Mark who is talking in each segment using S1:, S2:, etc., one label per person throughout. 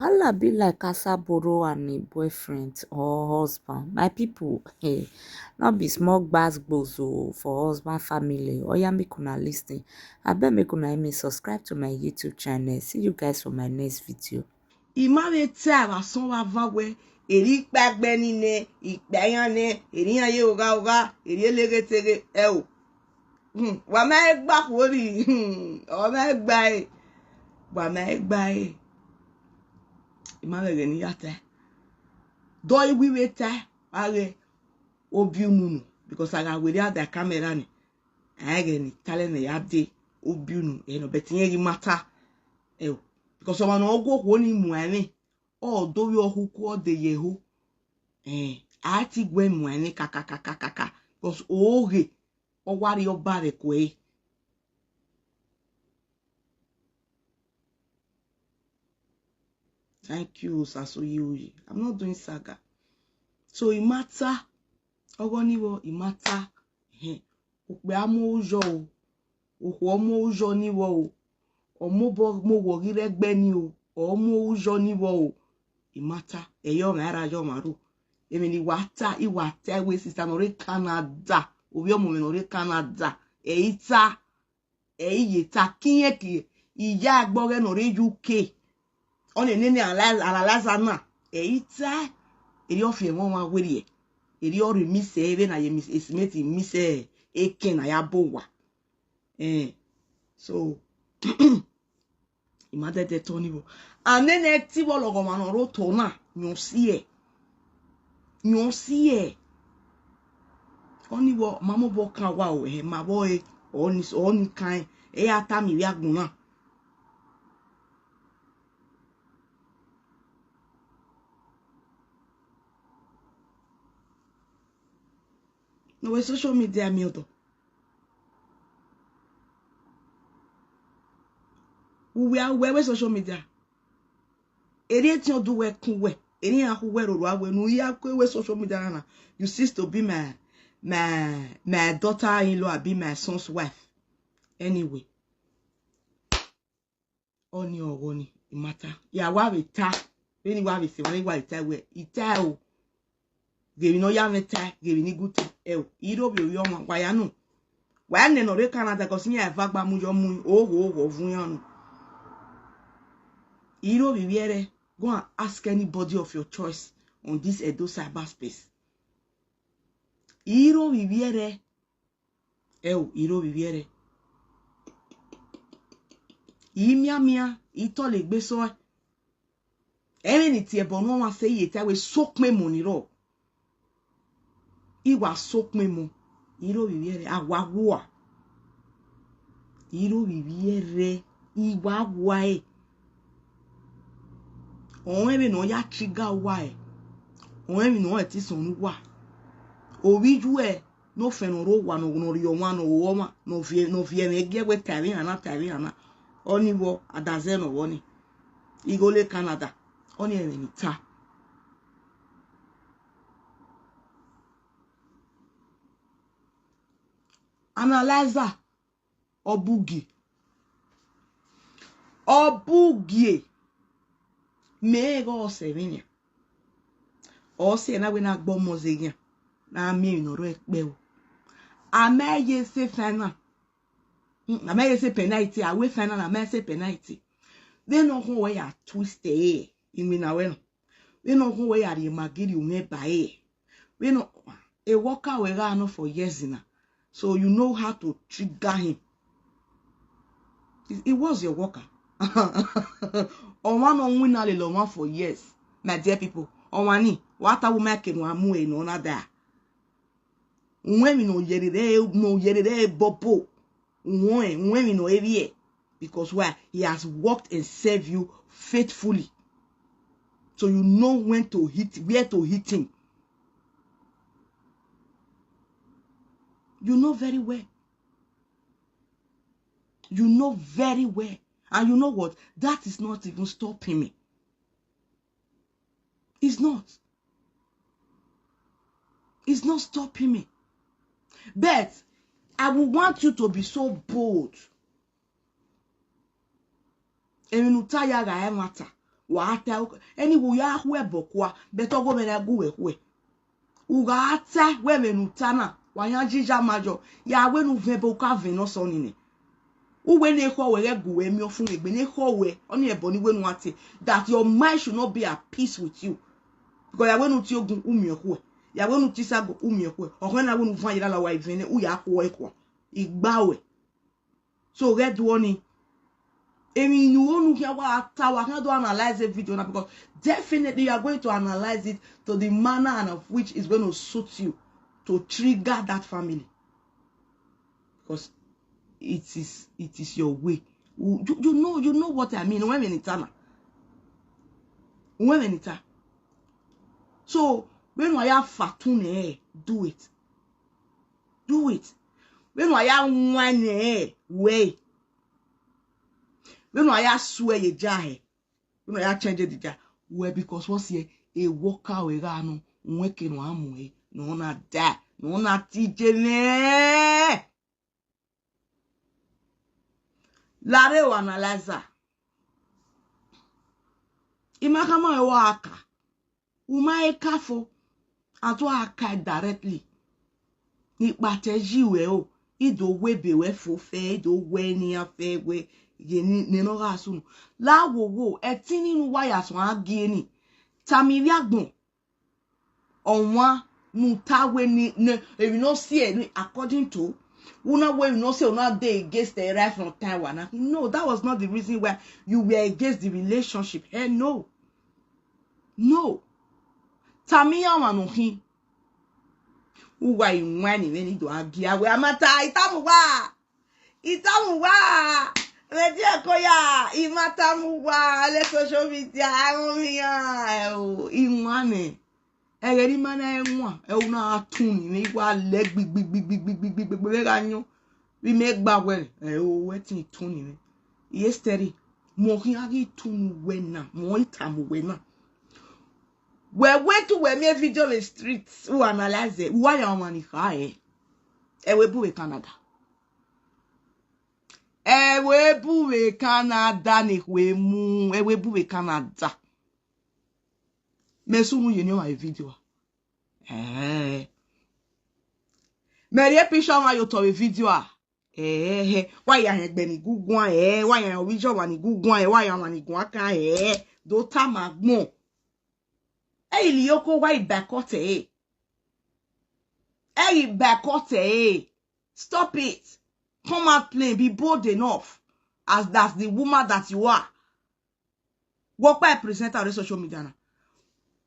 S1: Allah be like Asaboro and a boyfriend or husband. My people, hey, not be small gbas for husband family. Oya make una lis ten. Abeg make una help me subscribe to my YouTube channel. See you guys for my next video.
S2: Imave tara son wa vawe eri pagbe nine ipeyan ne eri yan ye oga eri elegetere e o wa ma gba kori o ma gba e wa ma gba e imave re ni yata do iwiwe ta are obi ununu because aga we dey the camera ni age ni tale na ya de obi unu e no betinye gi mata e o because o ma no ogwo ko ni mu ani o do wi ohukwu o de yehu ati gwe mu ani kaka because oge o wari oba re kwe. Thank you, Sasoyi. I'm not doing saga. So it matter. Ogoniwo it matter. Ukbe amo ujo o. Ukwo mo ujo niwo o. Omo bo mo wo giregbe ni o. Omo ujo niwo o. It matter. Eyo ngara yo maru. Emi ni wata iwata we sister no re Canada. Obi omo me no re Canada. Eita. Eyita kinyeki. Iya agbore no re UK. On est né à la Lazana. Et ça, il y a fait mon wiri. Il y a remis even à yemis estimate miss e ken à yabowa. So, il m'a dit ton niveau. En est ti wo logo man ro tona, nyon si e. Nyon si e. Oni wo mamo bo kan wa o e ma bo e oni kan e ata mi wi agbon na. No we social media mi odo. We are where social media. Eri ti odu we kun we. Eri an ku we ro awe nu ya ku we social media na. You cease to be my daughter-in-law, be my son's wife. Anyway. Oni ogoni matter. Ya wa we ta. When you have se when you ta we. Ita o. Ge no ya meta, ge ni good e o. Iro bi yo ma wa ya no. Wa ne no re Canada cause me eva gba mu yo mu o fun yan no. Iro bi wiere. Go and ask anybody of your choice on this Edo cyberspace. Iro bi wiere. Iro bi wiere. Mia ito le gbe so ni ti e bon won say ye ta we sok me money ro. Iwa sok me mo. Iro bi wiere awa wa. Iro bi wiere iwa wa e. On ebe no ya trigger wa e. On ebe no e ti sonu wa. Owi ju e no fenu ro wa no ri o wa no wo ma no vie me ge we tari ana. Oni wo adazeno woni. Igole Canada. Oni ebe ta. Analyzer obugi me go sevenya o se na we na gbo mozeyan na mi no ro epe o amaye se final amaye se penalty awe final amaye se penalty we no ho we ya twist e inwi na we no we no ho we ya ri magiri unwe ba e we no a worker we ga no for years na. So you know how to trigger him. It was your worker. On one on winner le one for years. My dear people. On one what I will make no amu e no na da. When we no yere bobo. When we no every because why he has worked and served you faithfully. So you know when to hit, where to hit him. You know very well. You know very well. And you know what? That is not even stopping me. It's not. It's not stopping me. But I would want you to be so bold. Eminutaya ga matter. Wata any wuya hwe bokwa beto go mena gu we ugata we menutana wanya jija majo ya we nu vebo ka veno sonine uwe ne ho we gu we mi ofun egbe ne ho we oni ebo ni we nu ate that your mind should not be at peace with you because ya we nu ti ogun umi ho ya we nu ti sago umi ho ohun na we nu van yira la wa ivene u ya ho ekwo igbawe so red warning. I mean, you won't hear what I can't analyze the video now because definitely you are going to analyze it to the manner and of which is going to suit you to trigger that family because it is your way. You know what I mean. So when I have fatune, do it. When I have one way. When I swear ye jahe, when I change the jar, where because what's here a walker we rano, working one way, no not that, no not teaching. Lare wa analyzer. Imakama e waka. Uma kafo. Ato aka directly. Ni bateji we o. Ido webe we fofe, ido we ni afe we. Ye no rasun la wo etini nu waya so agi ni tamiri agbon onwa nu tawe ni if you no see any according to una way you no say una dey against the right from Taiwan. No, that was not the reason why you were against the relationship. Hey, no tamiya wanohi uwa inwani weni do agi awe amata itamuwa Ready koya imatamuwa le social media amomiya imane egeri mana enwa una atuni ni wa le gbigbigbigbigbigbe ganyo we make bagwe wetin tuni ni yesterday mo kin agi tunu we na mo itamu we na we went to we me video the streets who analyze it why you want ni ka we buwe Canada. Ewe buwe Canada ni mu ewe buwe Canada. Mesunu yenyo my video. Meri pisha ma yo to video a. Why ya egbe ni gugun why ya video wa ni gugun why ya ma ni gun aka do ta magbon. Ili yoko why bakote bakote. Stop it. Come out plain, be bold enough as that's the woman that you are. Work by a presenter on social media now.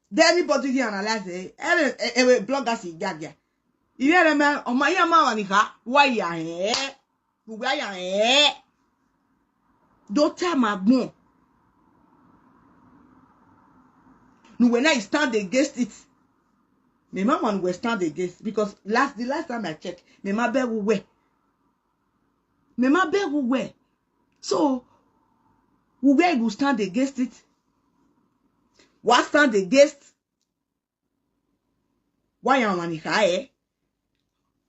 S2: Then anybody here analyze every blogger see gaga. You hear them on my yama why ya don't tell my bone. No, when I stand against it, my mama will stand against because the last time I checked, my mama will wear. So, we will stand against it. What stand against? Why am I here?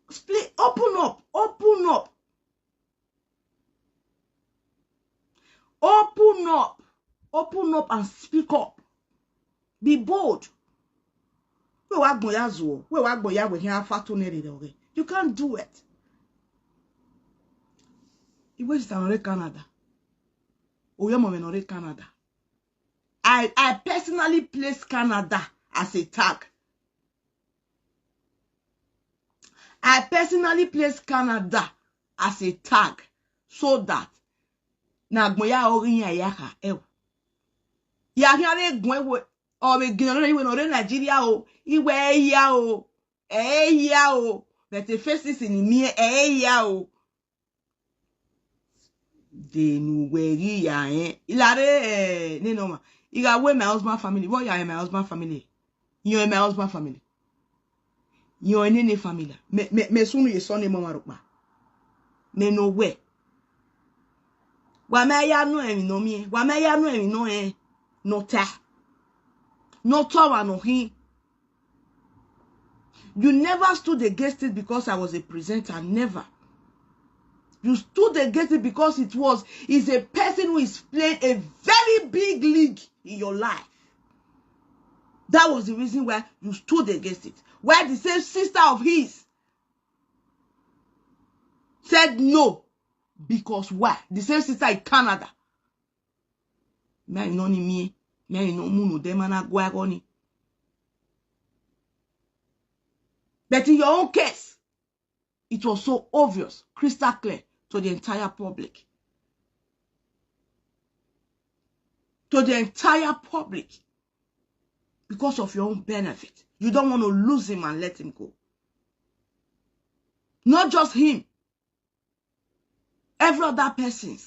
S2: Split, open up. Open up and speak up. Be bold. You can't do it. You went to Canada. Canada. I personally placed Canada as a tag. So that Nagmoya Oriya Yaka ew. Yahare Gwen or Gino Nigeria o, Iwe yao, yao, but the faces in me, yao. De nu weri ya ilare nenoma iga we my husband family. What you are my husband family? You are my husband family. You are nene family. Me sunu ye son mama rokpa. Me no we. Wa me ya no emi no mi. Wa me ya no emi no no ta. No to wa no hin. You never stood against it because I was a presenter. Never. You stood against it because it's a person who is playing a very big league in your life. That was the reason why you stood against it. Why the same sister of his said no. Because why? The same sister in Canada. But in your own case, it was so obvious, crystal clear to the entire public. To the entire public. Because of your own benefit. You don't want to lose him and let him go. Not just him. Every other person.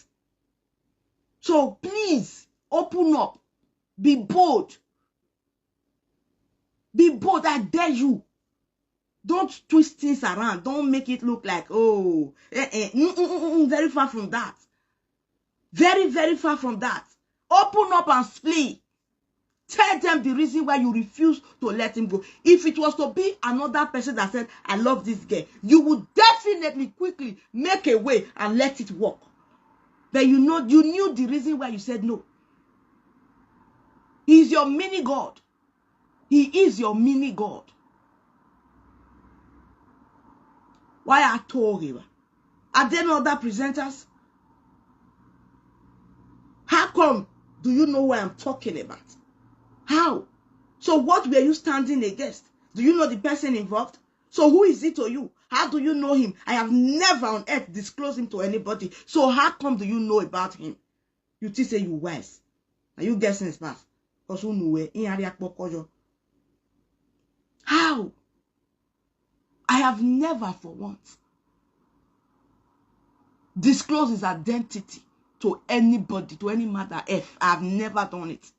S2: So please, open up. Be bold. Be bold, I dare you. Don't twist things around. Don't make it look like, oh, very far from that. Very, very far from that. Open up and flee. Tell them the reason why you refuse to let him go. If it was to be another person that said, I love this girl, you would definitely quickly make a way and let it work. But you knew the reason why you said no. He is your mini God. He is your mini God. Why I told you? Are there no other presenters? How come do you know what I'm talking about? How? So what were you standing against? Do you know the person involved? So who is it to you? How do you know him? I have never on earth disclosed him to anybody. So how come do you know about him? You think say you wise. Are you guessing his past? Because who knew it? How? I have never for once disclosed his identity to anybody, to any matter F. I have never done it.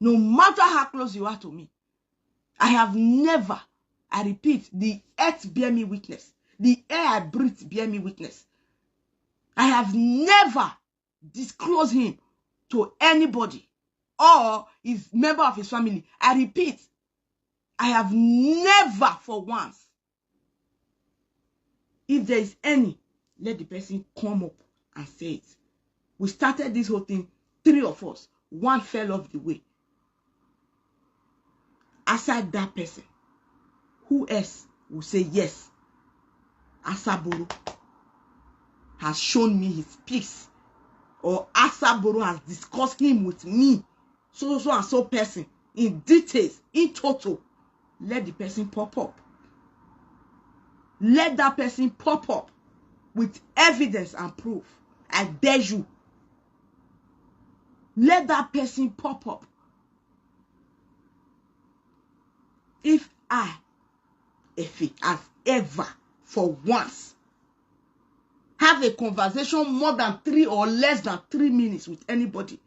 S2: No matter how close you are to me. I have never, I repeat, the earth bear me witness. The air I breathe bear me witness. I have never disclosed him to anybody or his member of his family. I repeat, I have never for once. If there is any, let the person come up and say it. We started this whole thing, 3 of us. One fell off the way. Aside that person, who else will say yes? Asaboro has shown me his piece, or Asaboro has discussed him with me, so and so person, in details, in total. Let the person pop up. Let that person pop up with evidence and proof. I dare you. Let that person pop up. If it has ever, for once, have a conversation more than 3 or less than 3 minutes with anybody,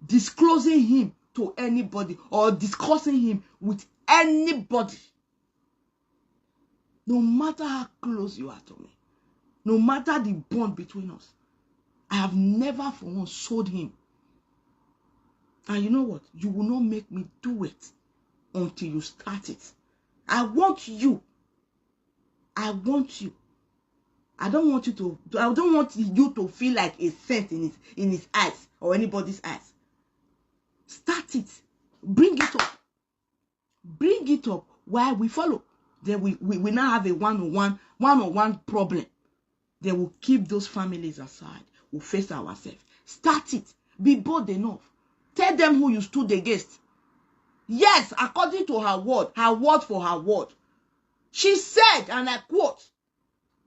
S2: disclosing him to anybody or discussing him with anybody, no matter how close you are to me, no matter the bond between us, I have never for once sold him. And you know what? You will not make me do it until you start it. I want you. I want you. I don't want you to feel like a scent in his eyes or anybody's eyes. Start it. Bring it up. Bring it up while we follow. Then we now have a one-on-one problem. Then we'll keep those families aside. We'll face ourselves. Start it. Be bold enough. Tell them who you stood against. Yes, according to her word for her word. She said, and I quote,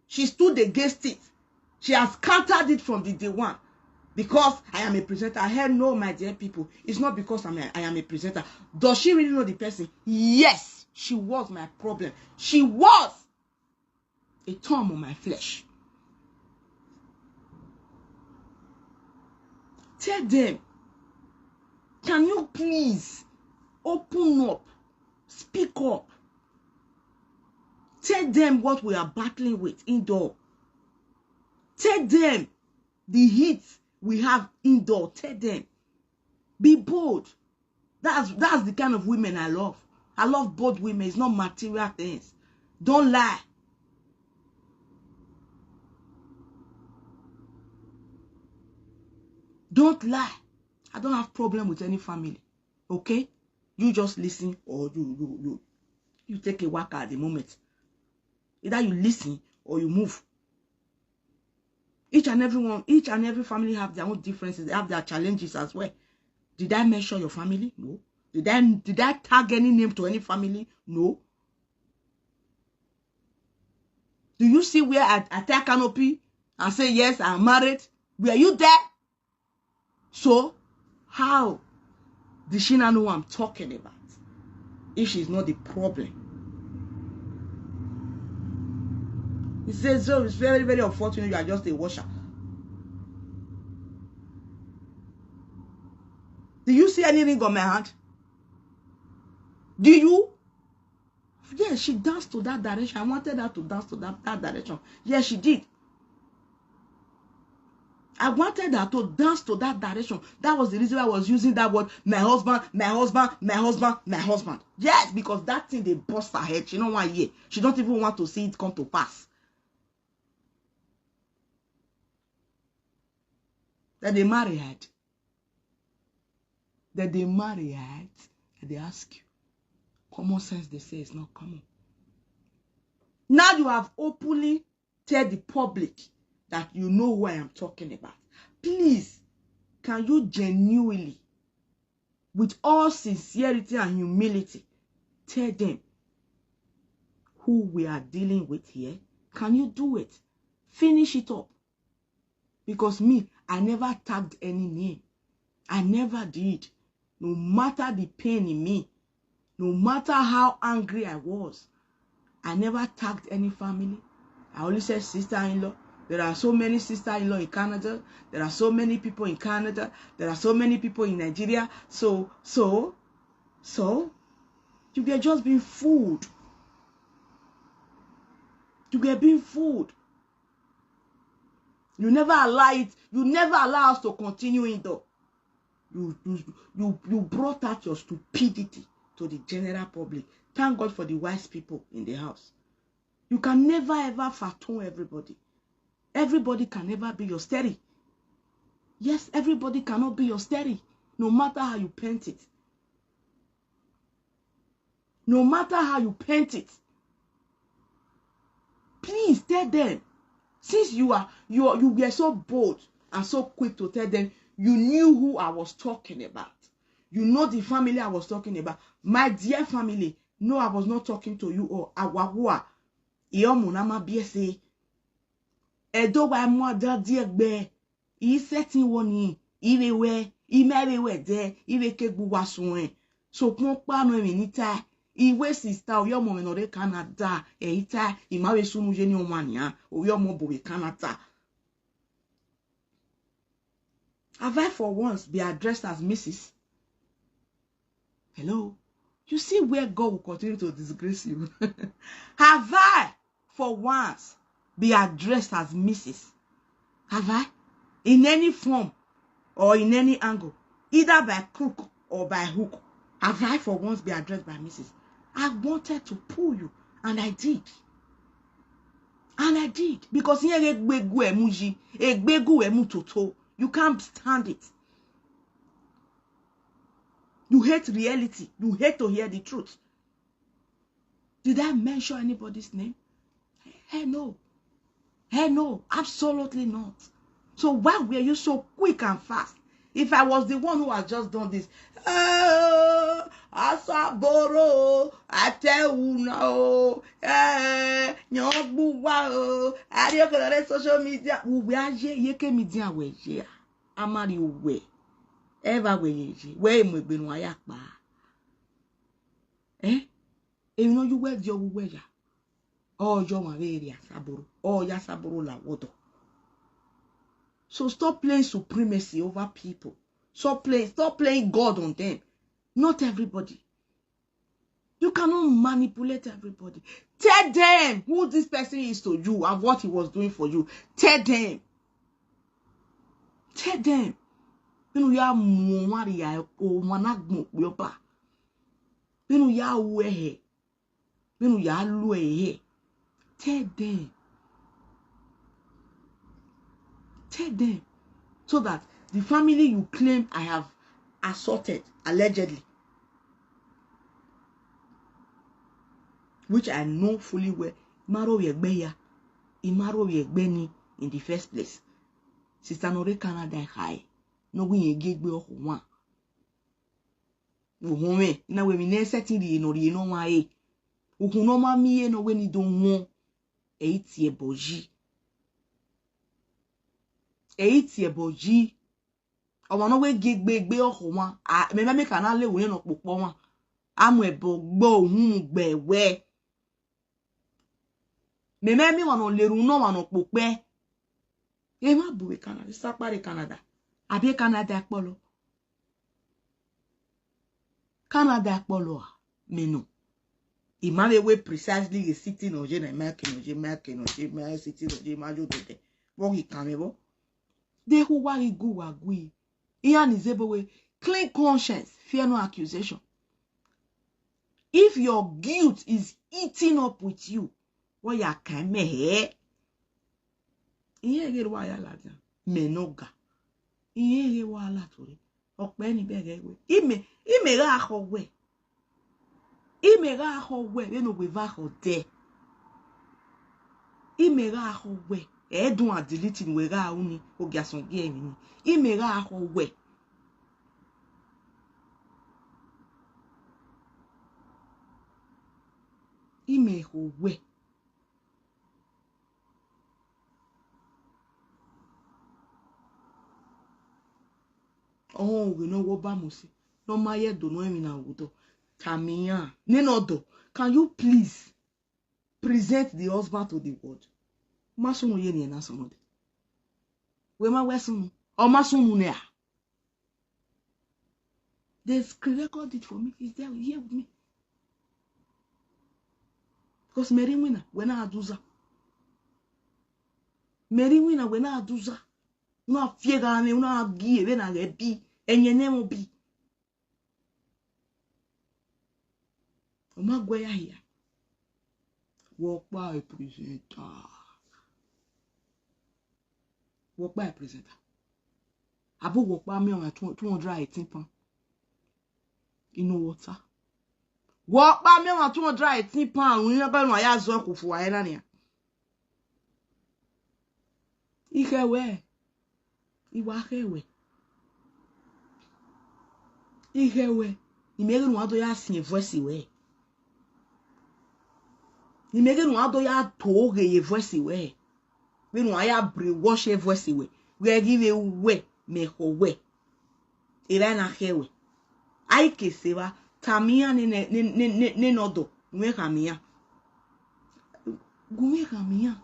S2: she stood against it. She has countered it from the day one. Because I am a presenter. I heard no, my dear people. It's not because I am a presenter. Does she really know the person? Yes, she was my problem. She was a thorn on my flesh. Tell them, can you please open up, speak up. Tell them what we are battling with indoor. Tell them the heat we have indoor. Tell them. Be bold. That's the kind of women I love. I love bold women. It's not material things. Don't lie. Don't lie. I don't have problem with any family. Okay? You just listen or you take a walk at the moment. Either you listen or you move. Each and every family have their own differences. They have their challenges as well. Did I mention your family? No. Did I tag any name to any family? No. Do you see where I take canopy and say, yes, I'm married? Were you there? So, how did she not know what I'm talking about if she's not the problem? He says, so it's very, very unfortunate you are just a washer. Do you see any ring on my hand? Do you? Yes, she danced to that direction. I wanted her to dance to that direction. Yes, she did. I wanted her to dance to that direction. That was the reason I was using that word, my husband, my husband, my husband, my husband. Yes, because that thing, they bust her head. She don't want to hear. She don't even want to see it come to pass. That they married. That they married. And they ask you. Common sense, they say, it's not common. Now you have openly tell the public that you know who I am talking about. Please, can you genuinely, with all sincerity and humility, tell them who we are dealing with here? Can you do it? Finish it up. Because me, I never tagged any name. I never did. No matter the pain in me, no matter how angry I was, I never tagged any family. I only said sister-in-law. There are so many sister-in-law in Canada. There are so many people in Canada. There are so many people in Nigeria. So, you were just being fooled. You were being fooled. You never allow it. You never allow us to continue in though. You brought out your stupidity to the general public. Thank God for the wise people in the house. You can never ever fathom everybody. Everybody can never be your steady. Yes, everybody cannot be your steady, no matter how you paint it. No matter how you paint it. Please tell them. Since you were so bold and so quick to tell them, you knew who I was talking about. You know the family I was talking about. My dear family, no, I was not talking to you or Awahua. Iomunama BSA. Edo wa mo da die gbe. I setting woni. Irewe. Imerewe de. Ireke gbuwa sunwe. So pon pa no mi nita. Iwe sister oyo mo menore Canada. Eita. Imawe sunu je ni omania. Oyo mo bowe Canada. Have I for once be addressed as Mrs.? Hello? You see where God will continue to disgrace you. Have I for once be addressed as Mrs.? Have I? In any form or in any angle, either by crook or by hook, have I for once be addressed by Mrs.? I wanted to pull you, and I did. And I did. Because you can't stand it. You hate reality. You hate to hear the truth. Did I mention anybody's name? Hey, no. Hey, no. Absolutely not. So why were you so quick and fast? If I was the one who had just done this, Asaboro, I tell you now, I don't social media. We are ye media we ye. Amari we. Ever we ye. Where we been wayakba. You know you wear your wear. Oh, your Maria Asaboro. Oh, Yasaboro la water. So stop playing supremacy over people. Stop playing God on them. Not everybody. You cannot manipulate everybody. Tell them who this person is to you and what he was doing for you. Tell them. Tell them. You ya mwari ya o managmo yopa. You ya wehe. You ya luehe. Tell them. Tell them. So that The family you claim I have assaulted, allegedly, which I know fully well, in the first place. Sister Nore Canada high. No we gig be one. Woman, now we mean setting the no why. Who no mammy no when you don't want 8 year boji. 8 year boji. I want to we gig be or one. I remember me can only win up one. I'm a bo be where. Me me wan le ru no wan opope. E ma bu Canada, sapare Canada. Abi Canada polo. Canada polo me no. Imale we precisely the sitting oje na making oje sitting oje majo de. What he can me they who wa go wa gui. Ian is able we clean conscience, fear no accusation. If your guilt is eating up with you, what ya can me he? Iye ge wa ya la jan. Menoga. Iye ge wa la tori. Okpe ni bege we. Ime ra ho we. Ime ra ho we. We no we va ho de. Ime ra ho we. E dun a deleting we ra uni. O gya son ge mi. Ime ra ho we. Ime ho we. Oh, we know what bamusi. No maye do no emi na wudo. Tamiya. Nenodo. Can you please present the husband to the world? Masunu ye ni na sonode. We ma wesunu. O masunu ne a. They record it for me. It's there here with me. Because Mary Winner, when I do that. Mary Winner, when I do that. No fear gane, no give, when I get be, and your name will be. Oma Goya here. Walk by presenter. Walk by presenter. Abu walk by me on a 218 pounds. You know water. Walk by me on 218 pounds. We never know I have Zonku for Irania. Ihewe. Iwahewe. Ihewe. Imege no ado ya sin voice we. Imege no ado ya toge ye voice we. We no ya brainwash ye voice we. We give you we me ho we. Ira na hewe. Ai ke sewa tamia ne nodo. Nwe kamia. Gume kamia.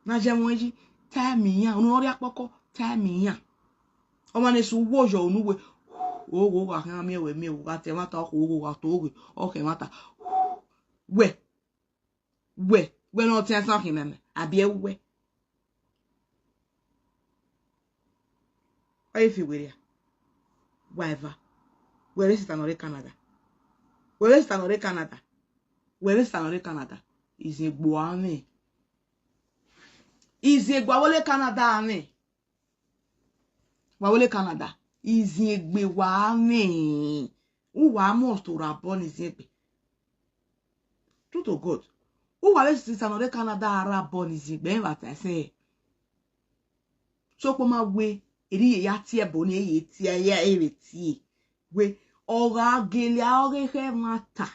S2: Na jamoji tamia. Onori akpoko tamia. Oma ne su wojo onuwe. Ogo wa kan mi we wa te mata ogo wa to ogo. Okay mata. We no ten san him abi we. Why if you we whatever. Where is another Canada? Where is another Canada? Where is another Canada? Is a boane. Is a gwawole Canada ane. Wawole Canada. Is a gbewane. Uwa most to rabon is a be. True to God. Uwa is another Canada rabon is a be what I say. So come away. Eri ya tie bone ye tie ya ereti. We ora gelia ore he mata.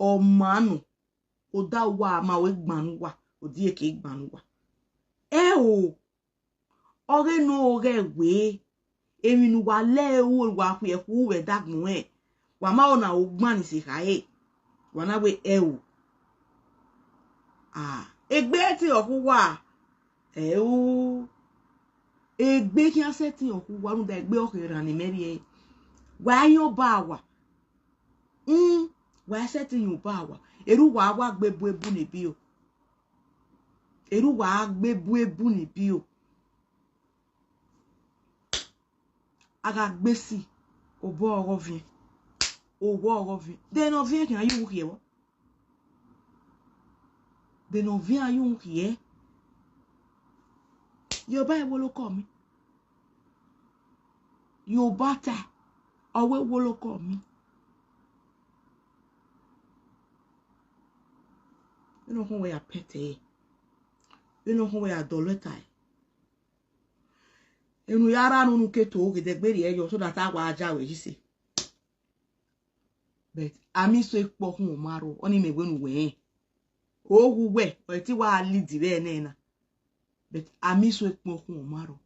S2: O manu. Oda wa ma we gbanu wa. Odi eke gbanu wa. O. Ore no ore we. Emi nu wa le wo wa ku e ku we dagun e. Wa ma ona ogban ni se kae. Wa na we o. Ah, egbe ti oku wa. O. Egbe ki aseti oku wa nu da egbe oku ran ni meri e. Wa yan ba wa. Wa aseti yan ba wa. Eru wa gbebu ebu ni bi o. Eru wa gbebu ebu ni bi o. Aga gbesi obo orovin. Owo orovin. De no vien kan yu ki e wo. De no vien yu ki e. Yo ba e wo lo ko mi. You butter. Owe woloko mi. You know where you pete. You know where you doleta. You know yara no nuke to oge de gberi eyo so that agwa aja we jisi. But ami so ekpo hun maro oni me gwenu we. Ogu we o ti wa lead we na. But ami so ekpo hun maro.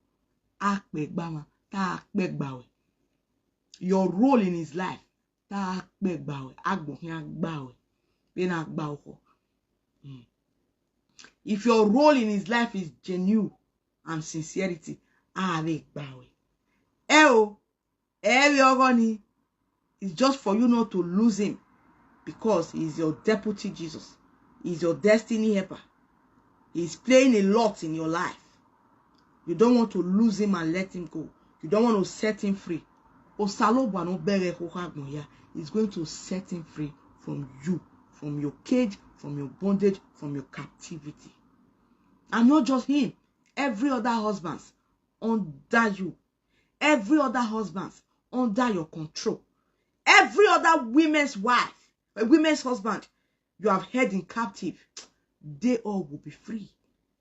S2: Akpe gbama ta akpe gbawe. Your role in his life ta akpe gbawe. Agbo hin agbawe. Be na agbawo ko. If your role in his life is genuine and sincerity, are gbawe. Every ogoni is just for you not to lose him because he's your deputy Jesus. He's your destiny helper. He's playing a lot in your life. You don't want to lose him and let him go. You don't want to set him free. He's going to set him free from you, from your cage, from your bondage, from your captivity. And not just him, every other husband under you, every other husband under your control, every other women's wife, a women's husband you have held in captive, they all will be free.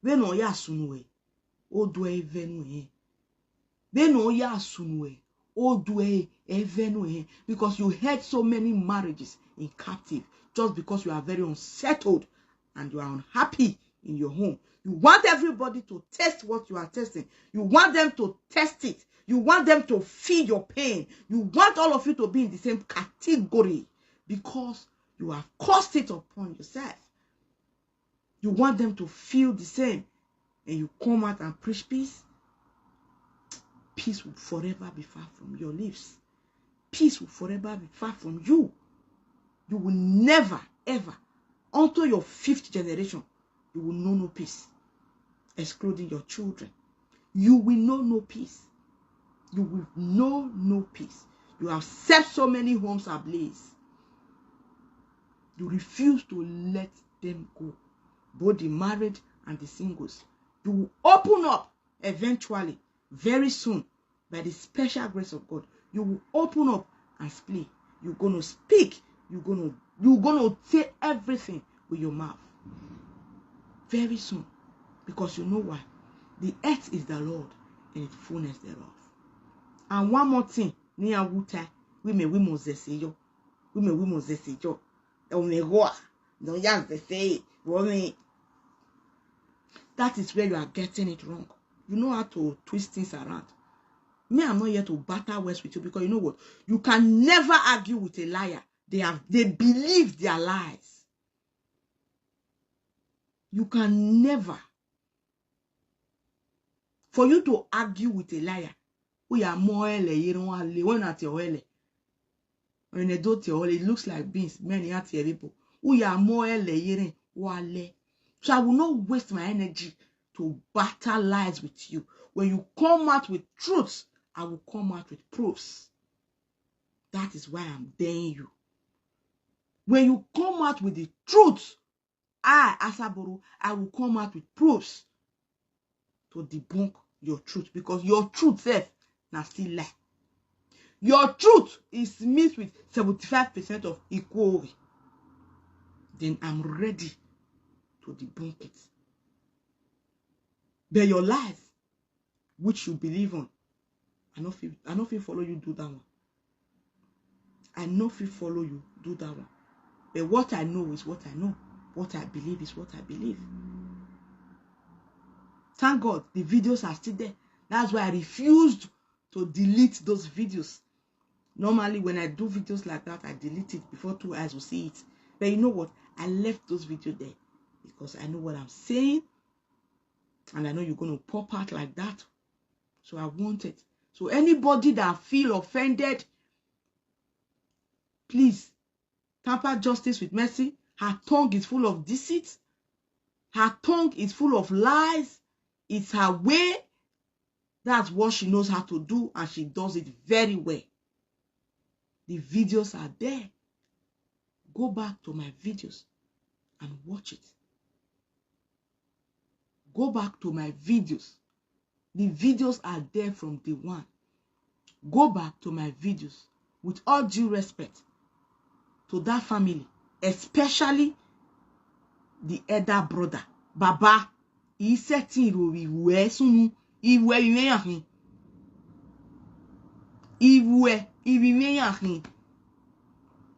S2: When oya sunwe, odwe evenue. When oya sunwe, odwe evenue. Because you held so many marriages in captive just because you are very unsettled and you are unhappy in your home. You want everybody to test what you are testing. You want them to test it. You want them to feel your pain. You want all of you to be in the same category because you have caused it upon yourself. You want them to feel the same. And you come out and preach peace. Peace will forever be far from your lips. Peace will forever be far from you. You will never, ever, until your 5th generation, you will know no peace. Excluding your children. You will know no peace. You will know no peace. You have set so many homes ablaze. You refuse to let them go. Both the married and the singles. You will open up eventually, very soon, by the special grace of God. You will open up and speak. You're going to speak. You're going to say everything with your mouth. Very soon. Because you know why? The earth is the Lord and its fullness thereof. And one more thing, we must say yo. That is where you are getting it wrong. You know how to twist things around. Me, I'm not here to battle words with you because you know what? You can never argue with a liar. They believe their lies. You can never. For you to argue with a liar, we are more when at your when they do it looks like beans. Many at your people. We are more wale. So I will not waste my energy to battle lies with you. When you come out with truths, I will come out with proofs. That is why I'm daring you. When you come out with the truth, Asaboro, I will come out with proofs to debunk your truth because your truth self na still lie. Your truth is mixed with 75% of equality. Then I'm ready to debunk it. But your lies, which you believe on, I no fit follow you do that one. I no fit follow you do that one. But what I know is what I know. What I believe is what I believe. Thank God the videos are still there. That's why I refused to delete those videos. Normally when I do videos like that, I delete it before 2 eyes will see it. But you know what? I left those videos there because I know what I'm saying. And I know you're going to pop out like that. So I want it. So anybody that feel offended, please tamper justice with mercy. Her tongue is full of deceit. Her tongue is full of lies. It's her way. That's what she knows how to do, and she does it very well. The videos are there. Go back to my videos and watch it. Go back to my videos. The videos are there from day one. Go back to my videos with all due respect to that family, especially the elder brother. Baba, he setting iwe sunu iwe imeyan iwe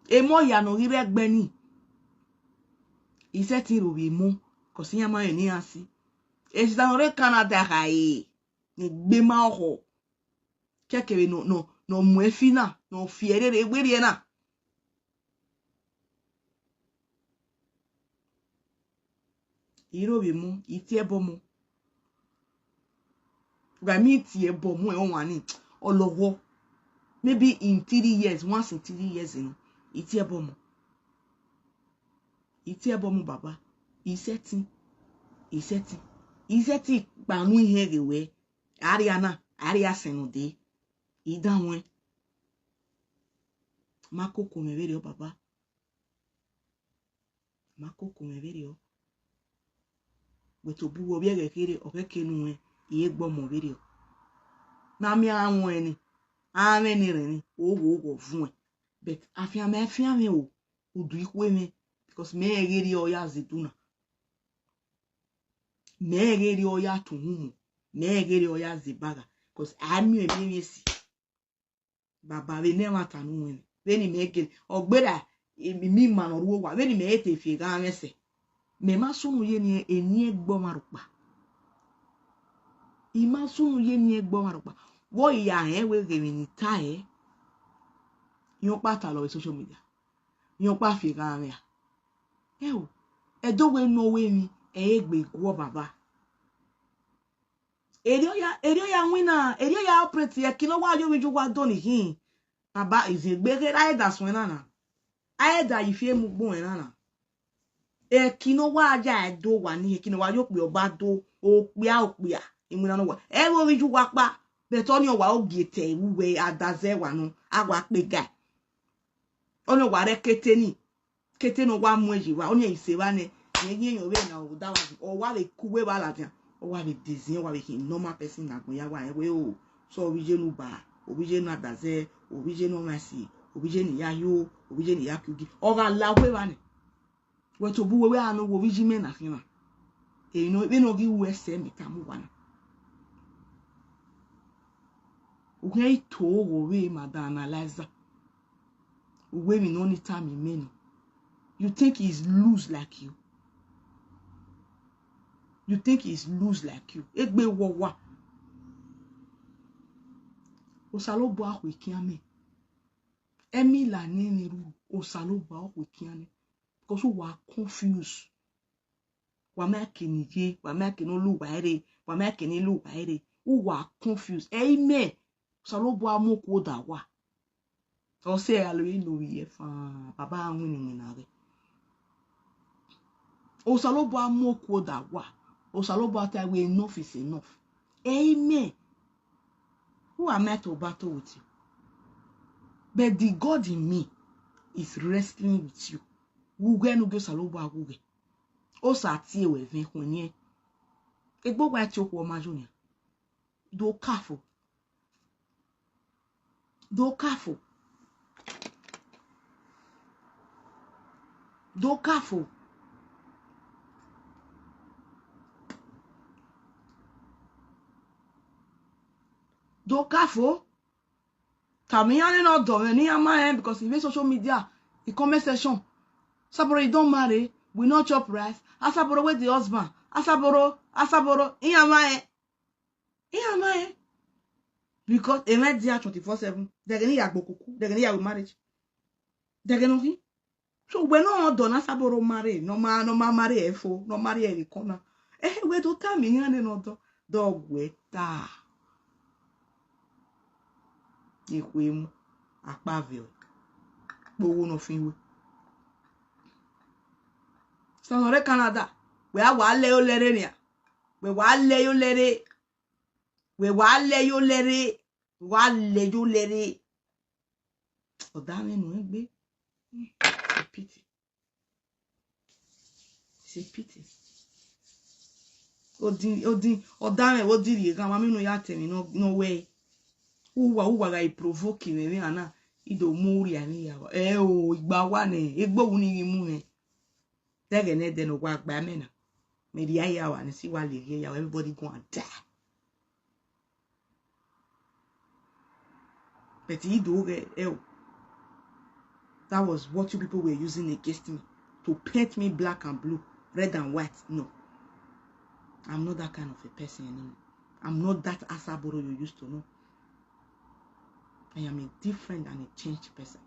S2: emo ya no ribe gbeni. He setting iwe mo cause yama eni asi. E si tanore Canada kai ni gbema oho. Kekere no muefina no fiere re gberi na. Irobe mu iti ebo mu. Gami iti ebo mu e onwani olowo. Maybe in 3 years, once in 3 years, iti ebo mu. Iti ebo mu baba. Iseti banu ihe rewe. Aria senode. Idanwe. Makoko meveri o baba. Makoko meveri o. Wetobu obi egekere okekenu iye gbo mo veri o. Na mi anwe ni. Ame ni reni. Ogo vun. But afiame o. Udu ikwe me. Because me egeri oya zituna. Me egeri oya tuhumu. Me egeri oya zibaga. Because ami emesi. Baba we never tanu wene. Veni me egeri. Ogbera mi manoruo wa. Veni me ete fiega amese. Me masunu ye ni eni egbo marukpa. Imasunu ye ni egbo marukpa. Wo ya we gemi ta yon pa ta lo social media. Yon pa fiega ame. Ewo. Edo we no we mi egbe gwo baba. Erio ya wina. Erio ya operate ye kino wa yo wiju wa doni hin. Baba is egbe aida swena na. Aida ifie mu gbon na. Kino wa aja edo wa ni kino wa yo pe oba do opia imuna no wa ewo wiju wa pa beto ni o wa ogete wuwe adaze wa no agwa pe ga ono wa rekete ni kete no wa mu eji wa oni ise wa ne yen we na o da wa o wa le kuwe wa la tian o wa le design wa be normal person na gun ya wa we o so obije nu ba obije nu adaze obije nu masi obije ni ya yo obije ni ya kugi o ga la we wa ne weto buwe we anu wo biji me na fina e no be no gi use me kamu wana uke to wo we madana analyze we mi no ni time menu. You think he's loose like you? You think he's loose like you? Egbe wo osalobo akwe kiame emi la ni ru osalobo akwe kiame because we are confused. Wa make ni je, wa make no lu waire, wa make ni lu waire. We are confused. Amen. Osalobo amoko da wa. O se alo ino ye fa baba anwini ni na re. Osalobo amoko da wa. Osalobo ata we enough is enough. Amen. Who am I to battle with you? But the God in me is wrestling with you. Wuge no go salobo aguge. O sa tie we vin konye. Egbo wa ti okwo majonia. Do careful. Do careful. Do careful. Do careful. Tamiani no do ni ama because if social media, the comment section. Asaboro, you don't marry, we not chop rice. Asaboro, where the husband? Asaboro, Iyamae. Because a man dia 24/7. They're gonna ya bokuku. They're gonna ya marriage. They're gonna be. So we no done Asaboro marry. No ma marry efo. No marry any corner. We do time in no dog weta. Ikwemu akpavio. Bowo no finwe. Sonore Canada. We are wale yo lere nia. We wale yo lere. We wale yo lere. Wale yo lere. Odame no egbe. C'est pity. C'est pity. Odame odiri gan mami no ya temi no way. uwa ga provoke me ana ido muri ani ya o igba wa ne egbo wuni mu ne dege ne de no gwa gba me na me di aya wa ni si wa le ya everybody go and die but ido ge that was what you people were using against me to paint me black and blue, red and white. No, I'm not that kind of a person anymore. I'm not that Asaboro you used to know. I am a different and a changed person.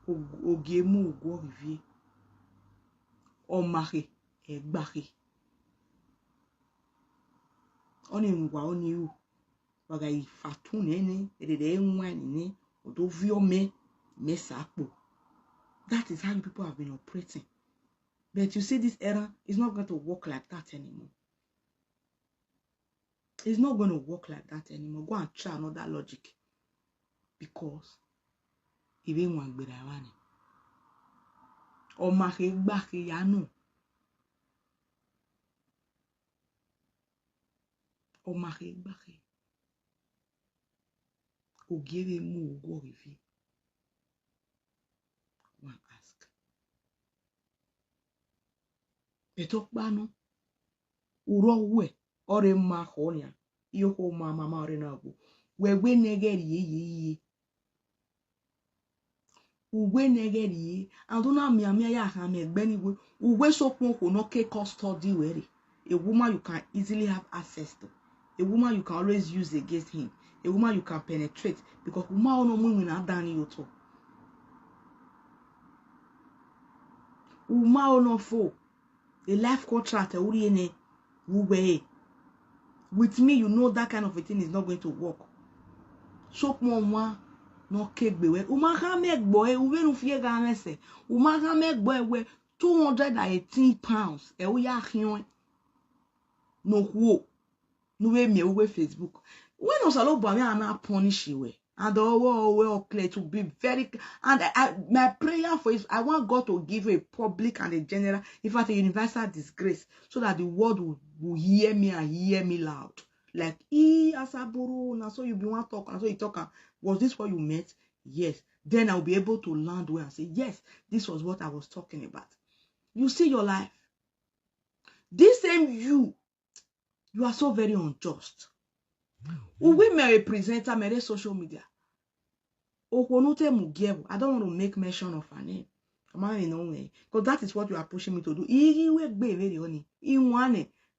S2: Ogemu Ugo Rivie. Omare Egbare. Oni mwa oni u. Waga ifatu nene. Edede mwa nene. Odo viome. Mesapo. That is how you people have been operating. But you see, this era is not going to work like that anymore. It's not going to work like that anymore. Go and try another logic. Because even one berawani. Omare Egbare yano. Omare Egbare. Ogemu Ugo Rivie. Go and ask. Betok bano. Uro we. Ore ma honya. Yoko mama ore na bu. We negeri ye. Uwe negeri ye. Anduna miamia ya hame egbeni we. Uwe sopon ko no ke custody were. A woman you can easily have access to. A woman you can always use against him. A woman you can penetrate. Because woman ono mu na dani yoto. Woman ono fo. A life contract uri ene. Uwe. With me, you know that kind of a thing is not going to work. So moi no kegbe we. Uma ha megbo e uwe nu fie ga nese. Uma ha megbo e we 218 pounds. E u ya hion. No huo. No we me uwe Facebook. We no salo bo me ana punish we. And we clear to be very and my prayer for is I want God to give a public and a general, in fact a universal disgrace, so that the world will hear me and hear me loud. Like Asaboro, now so you be one talk, and so you talk. Was this what you meant? Yes. Then I'll be able to land well and say, yes, this was what I was talking about. You see your life. This same you are so very unjust. We may represent a social media. I don't want to make mention of her name. Because that is what you are pushing me to do.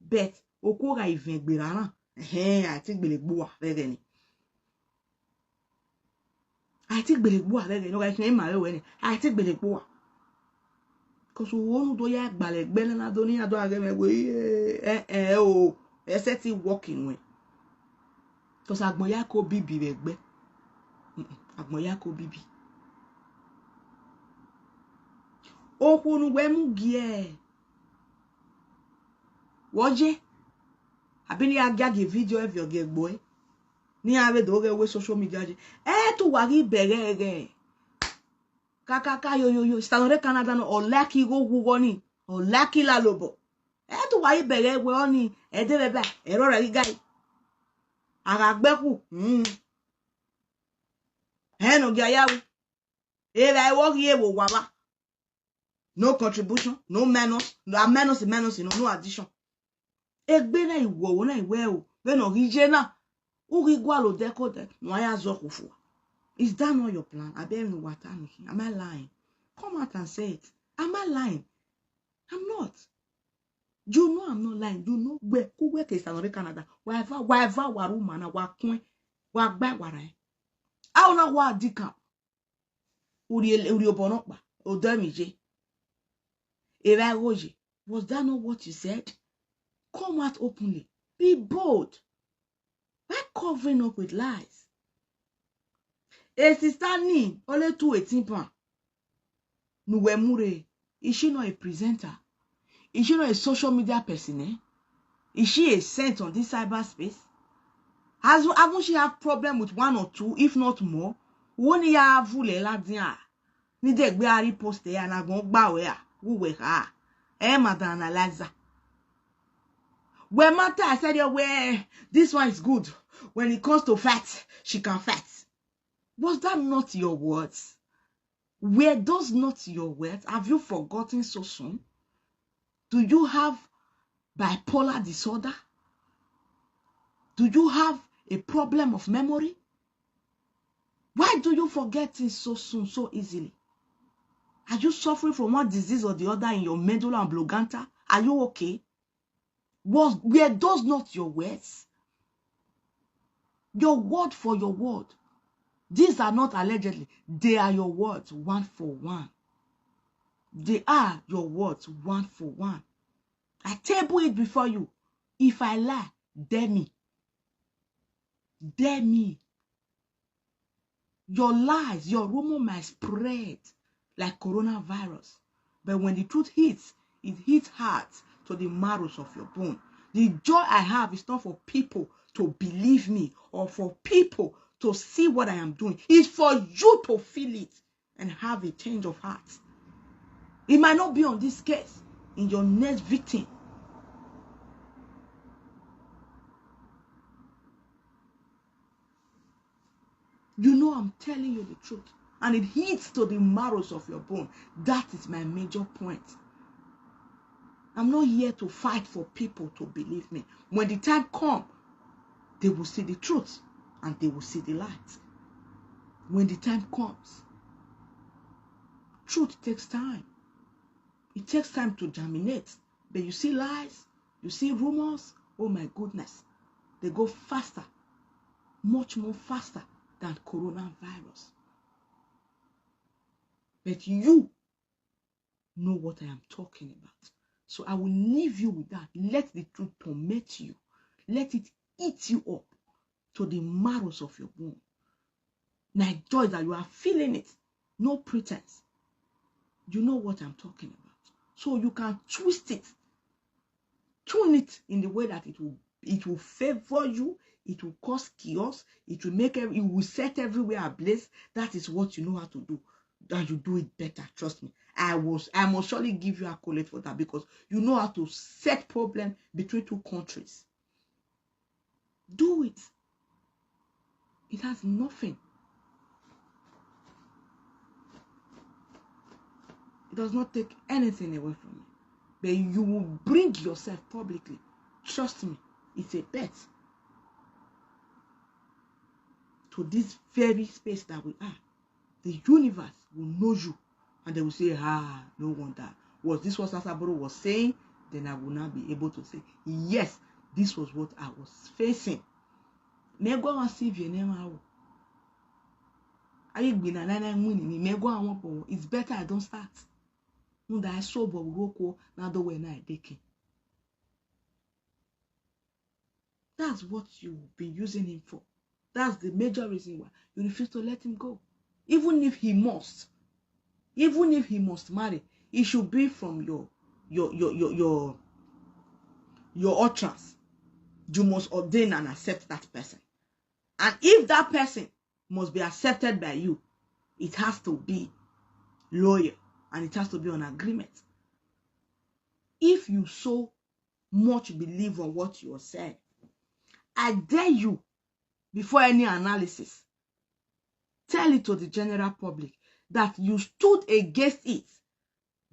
S2: Bet okoga even gbirana. I think belegboa vegeni. I think belegboa vegeni. No guys name my way. I think belegboa. Because we won't do ya baleg belena doni ado ageme we oh eseti walking way. Because agmoya ko bibi vegbe. Agmoya ko bibi. Okunu we mu gie. Woje. Abini agage video of your gay boy. Ni ave doge we social media. Tu wagi bere. Kaka yo. Stanore Canada no o lucky go wugoni. O lucky la lobo. Tu wagi bere we oni. Bebe. Error guy. Agagbeku. No giayawu. I walk here wo waba. No contribution. No menos. No menos. No addition. Egbe na iwo na iwe o be no rije na uri gwa lo decode no ya zo kufu. Is that not your plan? I be no what am I lying? Come out and say it. Am I lying? I'm not. You know I'm not lying. You know where who work is in Canada. Whatever waru mana wa kun wa gba wara e. A ona wa dika. Uri obonokpa odamije. Eva roje. Was that not what you said? Come out openly. Be bold. Why covering up with lies? A sister ni only 218 pounds. Nuwemure. Is she not a presenter? Is she not a social media person? Eh? Is she a saint on this cyberspace? Haven't she have problem with one or two, if not more? One ya vule la dia. Ni de gbe ari post ya na gon gba we a. Wo we ha. Madam Eliza. When Martha, I said, yeah, where this one is good. When it comes to fat, she can fat. Was that not your words? Were those not your words? Have you forgotten so soon? Do you have bipolar disorder? Do you have a problem of memory? Why do you forget things so soon, so easily? Are you suffering from one disease or the other in your medulla oblongata? Are you okay? Were those not your words? Your word for your word. These are not allegedly. They are your words, one for one. They are your words, one for one. I table it before you. If I lie, dare me. Dare me. Your lies, your rumor might spread like coronavirus. But when the truth hits, it hits hard to the marrows of your bone. The joy I have is not for people to believe me or for people to see what I am doing. It's for you to feel it and have a change of heart. It might not be on this case, in your next victim. You know I'm telling you the truth. And it hits to the marrows of your bone. That is my major point. I'm not here to fight for people to believe me. When the time comes, they will see the truth and they will see the light. When the time comes, truth takes time. It takes time to germinate. But you see lies, you see rumors, oh my goodness. They go faster, much more faster than coronavirus. But you know what I am talking about. So I will leave you with that. Let the truth torment you. Let it eat you up to the marrows of your bone. Now joy that you are feeling it. No pretense. You know what I'm talking about. So you can twist it. Tune it in the way that it will favor you. It will cause chaos. It will set everywhere ablaze. That is what you know how to do. And you do it better. Trust me. I must surely give you accolade for that because you know how to set problem between two countries. Do it. It has nothing. It does not take anything away from you. But you will bring yourself publicly. Trust me. It's a bet. To this very space that we are. The universe will know you. And they will say, no wonder. Was this what Asaboro was saying? Then I will now be able to say, yes, this was what I was facing. It's better I don't start. That's what you've been using him for. That's the major reason why you refuse to let him go. Even if he must marry, it should be from your utterance. You must ordain and accept that person. And if that person must be accepted by you, it has to be loyal and it has to be on agreement. If you so much believe on what you are saying, I dare you, before any analysis, tell it to the general public that you stood against it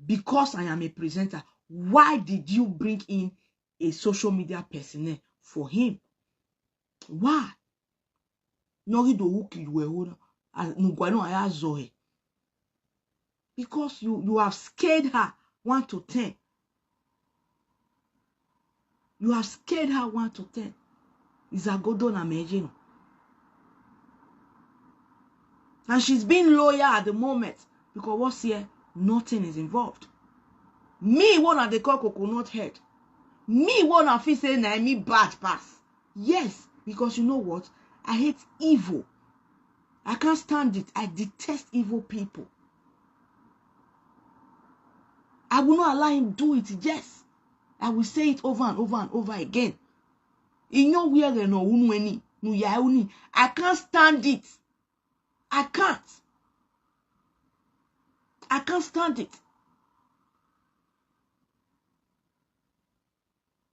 S2: because I am a presenter. Why did you bring in a social media personnel for him? Why? Because you have scared her 1 to 10. You have scared her 1 to 10. Izagodo na mejino. And she's being loyal at the moment because what's here? Nothing is involved. Me one they call coconut head. Me one of feel say na me bad pass. Yes, because you know what? I hate evil. I can't stand it. I detest evil people. I will not allow him do it. Yes, I will say it over and over and over again. I can't stand it. I can't stand it.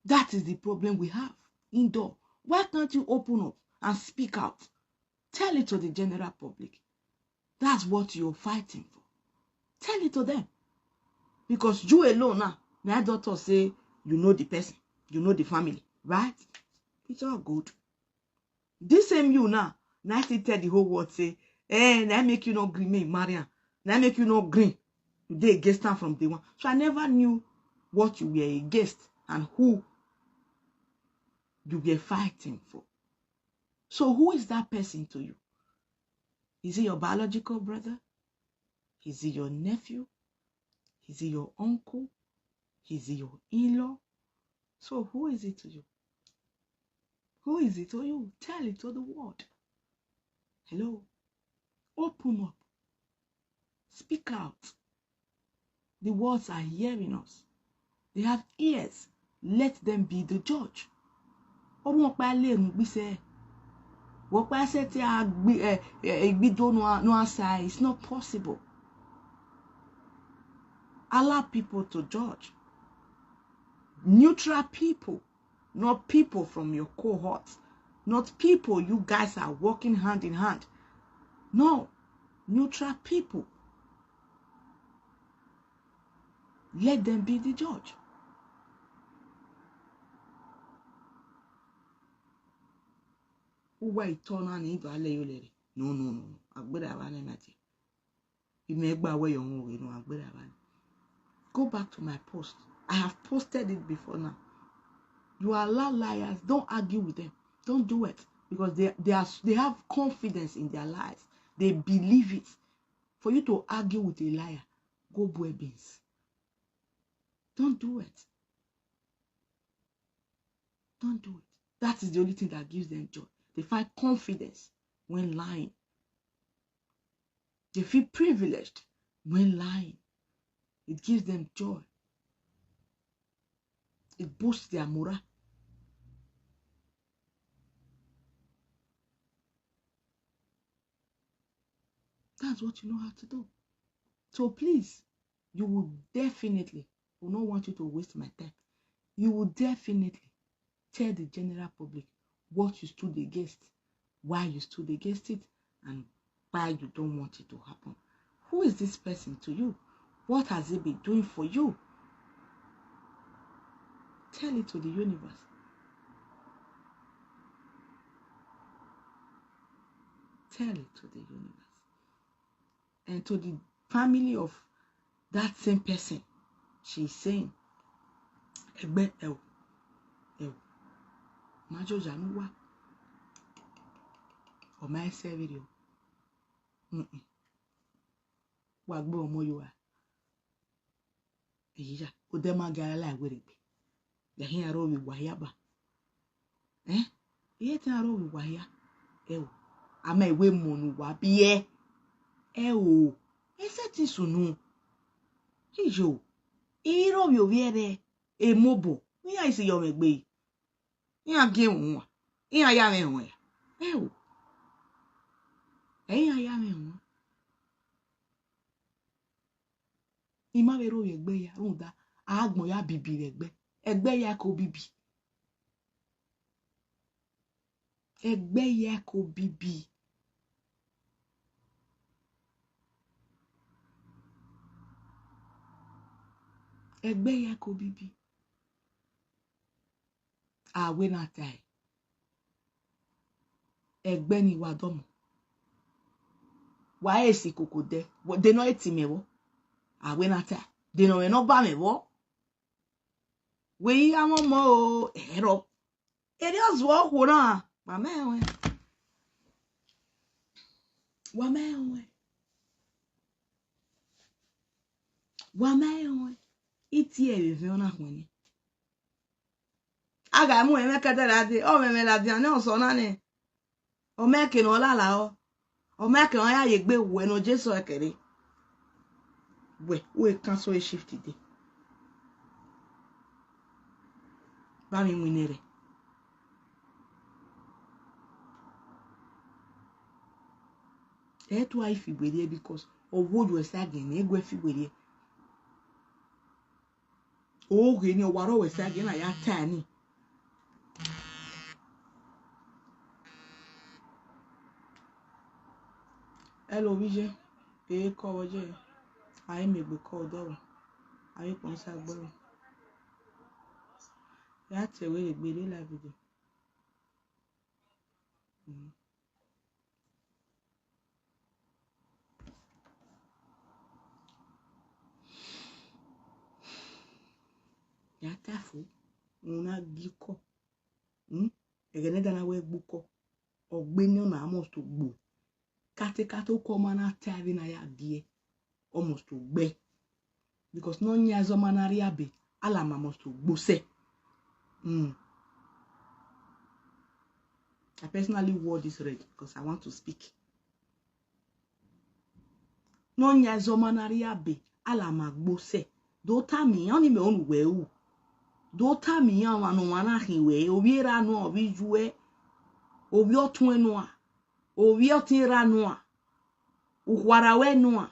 S2: That is the problem we have indoor. Why can't you open up and speak out? Tell it to the general public. That's what you're fighting for. Tell it to them. Because you alone now, my doctor say you know the person, you know the family, right? It's all good. This same you now still tell the whole world say, now make you not green, me marry am. Now make you not green. You dey against am from day one. So I never knew what you were against and who you were fighting for. So who is that person to you? Is it your biological brother? Is it your nephew? Is it your uncle? Is it your in-law? So who is it to you? Who is it to you? Tell it to the world. Hello? Open up. Speak out. The words are hearing us. They have ears. Let them be the judge. It's not possible. Allow people to judge. Neutral people, not people from your cohorts, not people you guys are working hand in hand. No, neutral people. Let them be the judge. No. Go back to my post. I have posted it before now. You allow liars. Don't argue with them. Don't do it. Because they have confidence in their lies. They believe it. For you to argue with a liar, go boy beans. Don't do it. Don't do it. That is the only thing that gives them joy. They find confidence when lying. They feel privileged when lying. It gives them joy. It boosts their morale. That's what you know how to do. So please, you will definitely, I will not want you to waste my time. You will definitely tell the general public what you stood against, why you stood against it, and why you don't want it to happen. Who is this person to you? What has he been doing for you? Tell it to the universe. Tell it to the universe. And to the family of that same person, she's saying, Egbe el, Majo Januwa, or my video. Wagbo omo yo a. Eya, o de ma gara la were pe. Ya hin aro wi waya ba. Iye tin aro wi waya. Ama iwe monu wa bi o. Ese ti sunu. Ijo. Iro wi oviere e mobo. Iya isi yo megbe. Iya ge won. Iya ya me won. O. Iya ya me won. Ima vero egbe ya runda agbon ya bibi egbe ya ko bibi egbe ya ko bibi egbe ya ko bibi awe na tai egbe ni wa domo wa esi kokode de no eti mewo awe na tai de no we no ba mewo we awon mo o ero eri ozu okwo na mama enwe iti eve ona hwene aga mu emekete lade o meme lade ani oso na ni o meke no lala o meke on ya yegbe we no Jesu ekere we cancel a shift today ba mi winere etu ai figberie because owo do again egwe figberie o ge ni o waro we again na ya tani Hello, Vijay. Call Vijay. I may be called though. I can say Asaboro. That's a way to be live video. Ya tafu. Una giko. Egene dana we buko. Ogbeni na almost to gbo. Kate ko mana tavi na ya die. Almost to gbe. Because no nyazo manari abe. Ala mamos to gbo se. I personally wore this red because I want to speak. No nyazo manari abe. Ala magbo se. Do tami oni me onu we. Do tami yan wanu wana hiwe. Obi ra no obi juwe. Obi otun enu a. Obi otin ra no a. Ukwara we no a.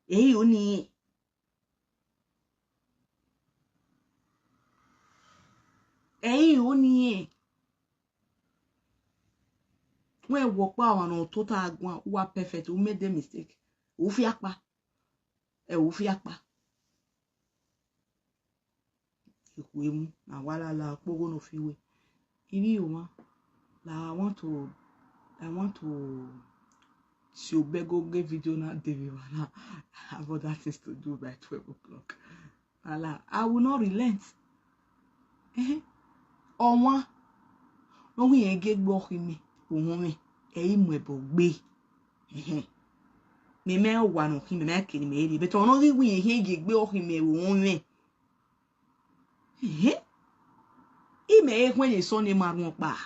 S2: Eyi oni. Eyi oni. When walk pa wanu total agwan who are perfect who made the mistake. Ufi akpa. Ufi akpa. Ikwemu na wala la pogo no fiwe. Ibi yoma. La I want to show Bego get video na David Wahala. I have other things to do by 12 o'clock. Wahala, I will not relent. Onwa. No we ege gbo himi. Ohun mi. Eyi mu ebo gbe. Me me wa no himi me kini me eri. But ono we ege gbe ohimi ohun mi. Ime ekwen ye so ni marun pa.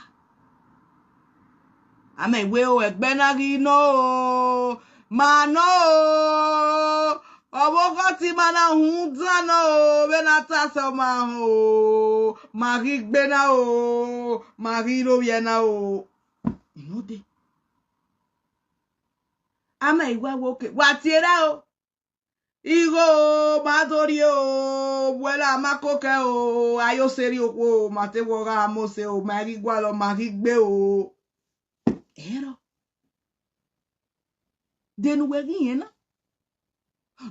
S2: Ame we o egbe na ri no. Ma no. Owo ti mana hun dan no. Be na ta so ma ho. Ma ri gbe na o. Ma ri lo ye na o. You know de. Ame iwa wo ke. Wa ti era o. Igo madori o wela makoke o ayo seri o mate wora amose o mari gwalo mari gbe o ero denu wegi yena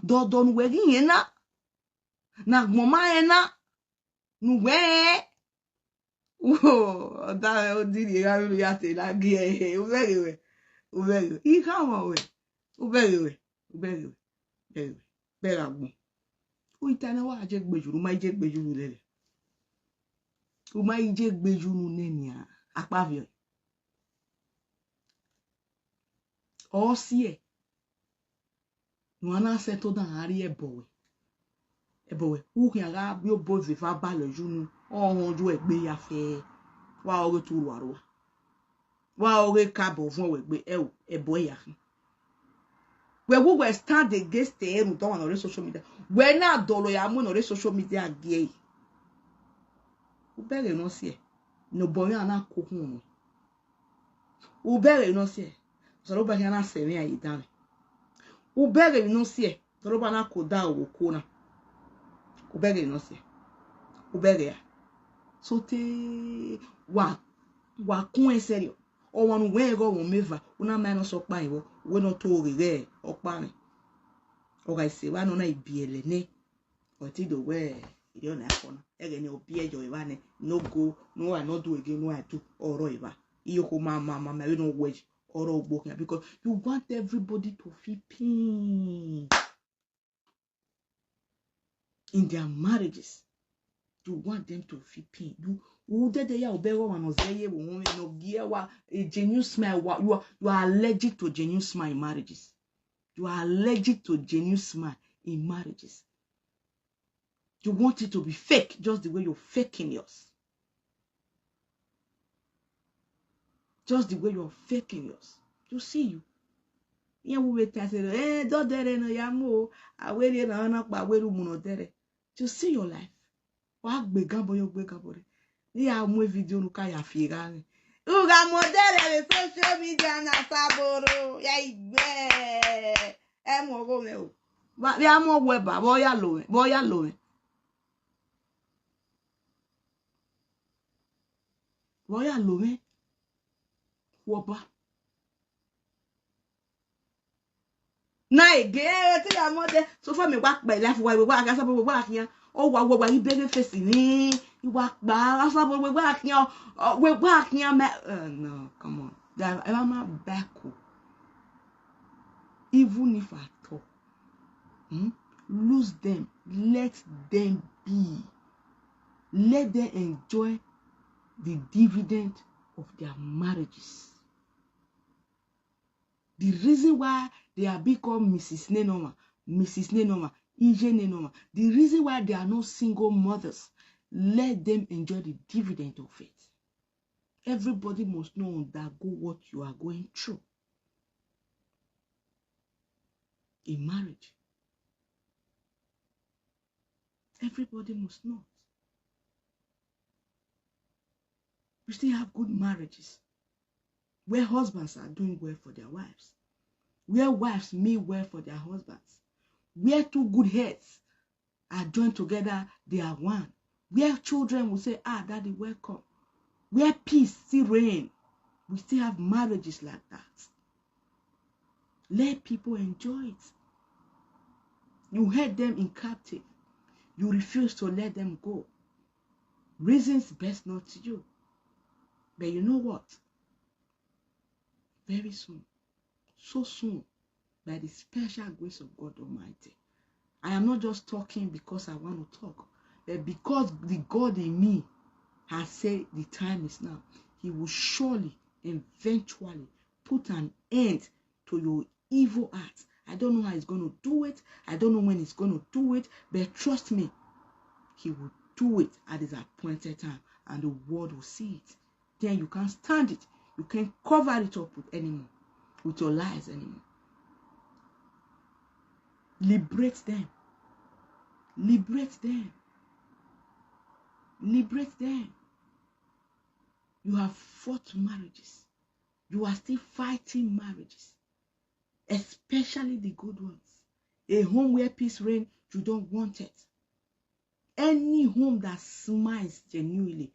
S2: dodon wegi yena na gboma yena nuwe o da o di ya lu ya te la gi e o very I come we o very bera gbon o itana wa je gbejuru ma je gbejuru lele o ma je gbejuru nenia apavio o si e no na se to dan ari ebowe o ki aga bi o bo ze fa ba le junu o honju egbe ya fe wa o tu ruaro wa o re kabo fun we gbe e o ebo ya we go stand against the eru don on social media we na dolo ya mu no social media gie o bere no si e no bo yan na ko hun o bere no si e so lo ba yan na se mi ayi dan o bere no si e so lo ba na ko da o ko na o bere no si e o bere ya so te wa kun e serio o wonu we go won meva una ma no so pa iwo we no to re o pa ni o ga se wa no na ibiele ne o ti do we yo na ko na ege ni obi ejo iwa ne no go no I not do again no I do oro iwa iyo ko mama we no wedge oro ogbo because you want everybody to feel pain in their marriages. You want them to feel pain. You did ya obero one ozeye wo no gia wa a genuine smile you are allergic to genuine smile in marriages. You are allergic to genuine smile in marriages. You want it to be fake just the way you're faking yours. Just the way you're faking yours. You see you. Yeah, we wait say do dere no ya mo awere na na pa weru mu no dere. You see your life. Wa gbe gabo yo gbe gabo re. Ni a mu video nu ka ya fi ra ni. Uga model le social media na Asaboro ya igbe. E mo go me o. Ba ya mo weba boya lo. Boya lo me. Wo ba. Na again, ti ya mother. So for me back by life, why we work, Asaboro we work here. Oh, what you begging face ni? You work by Asaboro we work here. We work here, no, come on. That I'm not back. Even if I talk, lose them. Let them be. Let them enjoy the dividend of their marriages. The reason why they are being called Mrs. Nenoma, Mrs. Nenoma, EJ Nenoma, the reason why they are not single mothers, let them enjoy the dividend of it. Everybody must know undergo what you are going through in marriage. Everybody must know. We still have good marriages where husbands are doing well for their wives, where wives mean well for their husbands, where two good heads are joined together, they are one, where children will say, daddy, welcome, where peace still reign. We still have marriages like that. Let people enjoy it. You held them in captive. You refuse to let them go. Reasons best not to you. But you know what? Very soon, so soon, by the special grace of God Almighty, I am not just talking because I want to talk, but because the God in me has said the time is now. He will surely, eventually, put an end to your evil acts. I don't know how he's going to do it. I don't know when he's going to do it, but trust me, he will do it at his appointed time, and the world will see it. Then you can't stand it. You can't cover it up with your lies anymore. Liberate them. Liberate them. Liberate them. You have fought marriages. You are still fighting marriages, especially the good ones. A home where peace reigns, you don't want it. Any home that smiles genuinely,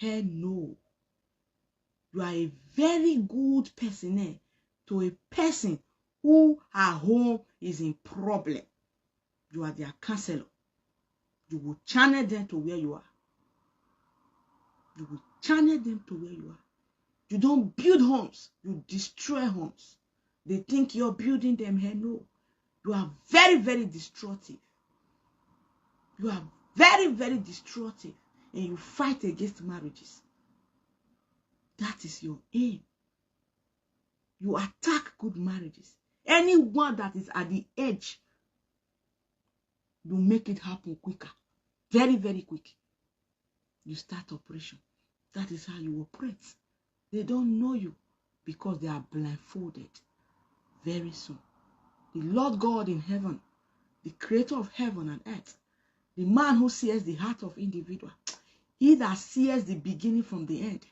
S2: hell no. You are a very good person to a person who her home is in problem. You are their counselor. You will channel them to where you are. You will channel them to where you are. You don't build homes, you destroy homes. They think you're building them. Hey, no. You are very, very destructive. You are very, very destructive. And you fight against marriages. That is your aim. You attack good marriages. Anyone that is at the edge, you make it happen quicker. Very, very quick. You start operation. That is how you operate. They don't know you because they are blindfolded. Very soon, the Lord God in heaven, the creator of heaven and earth, the man who sees the heart of individual, he that sees the beginning from the end,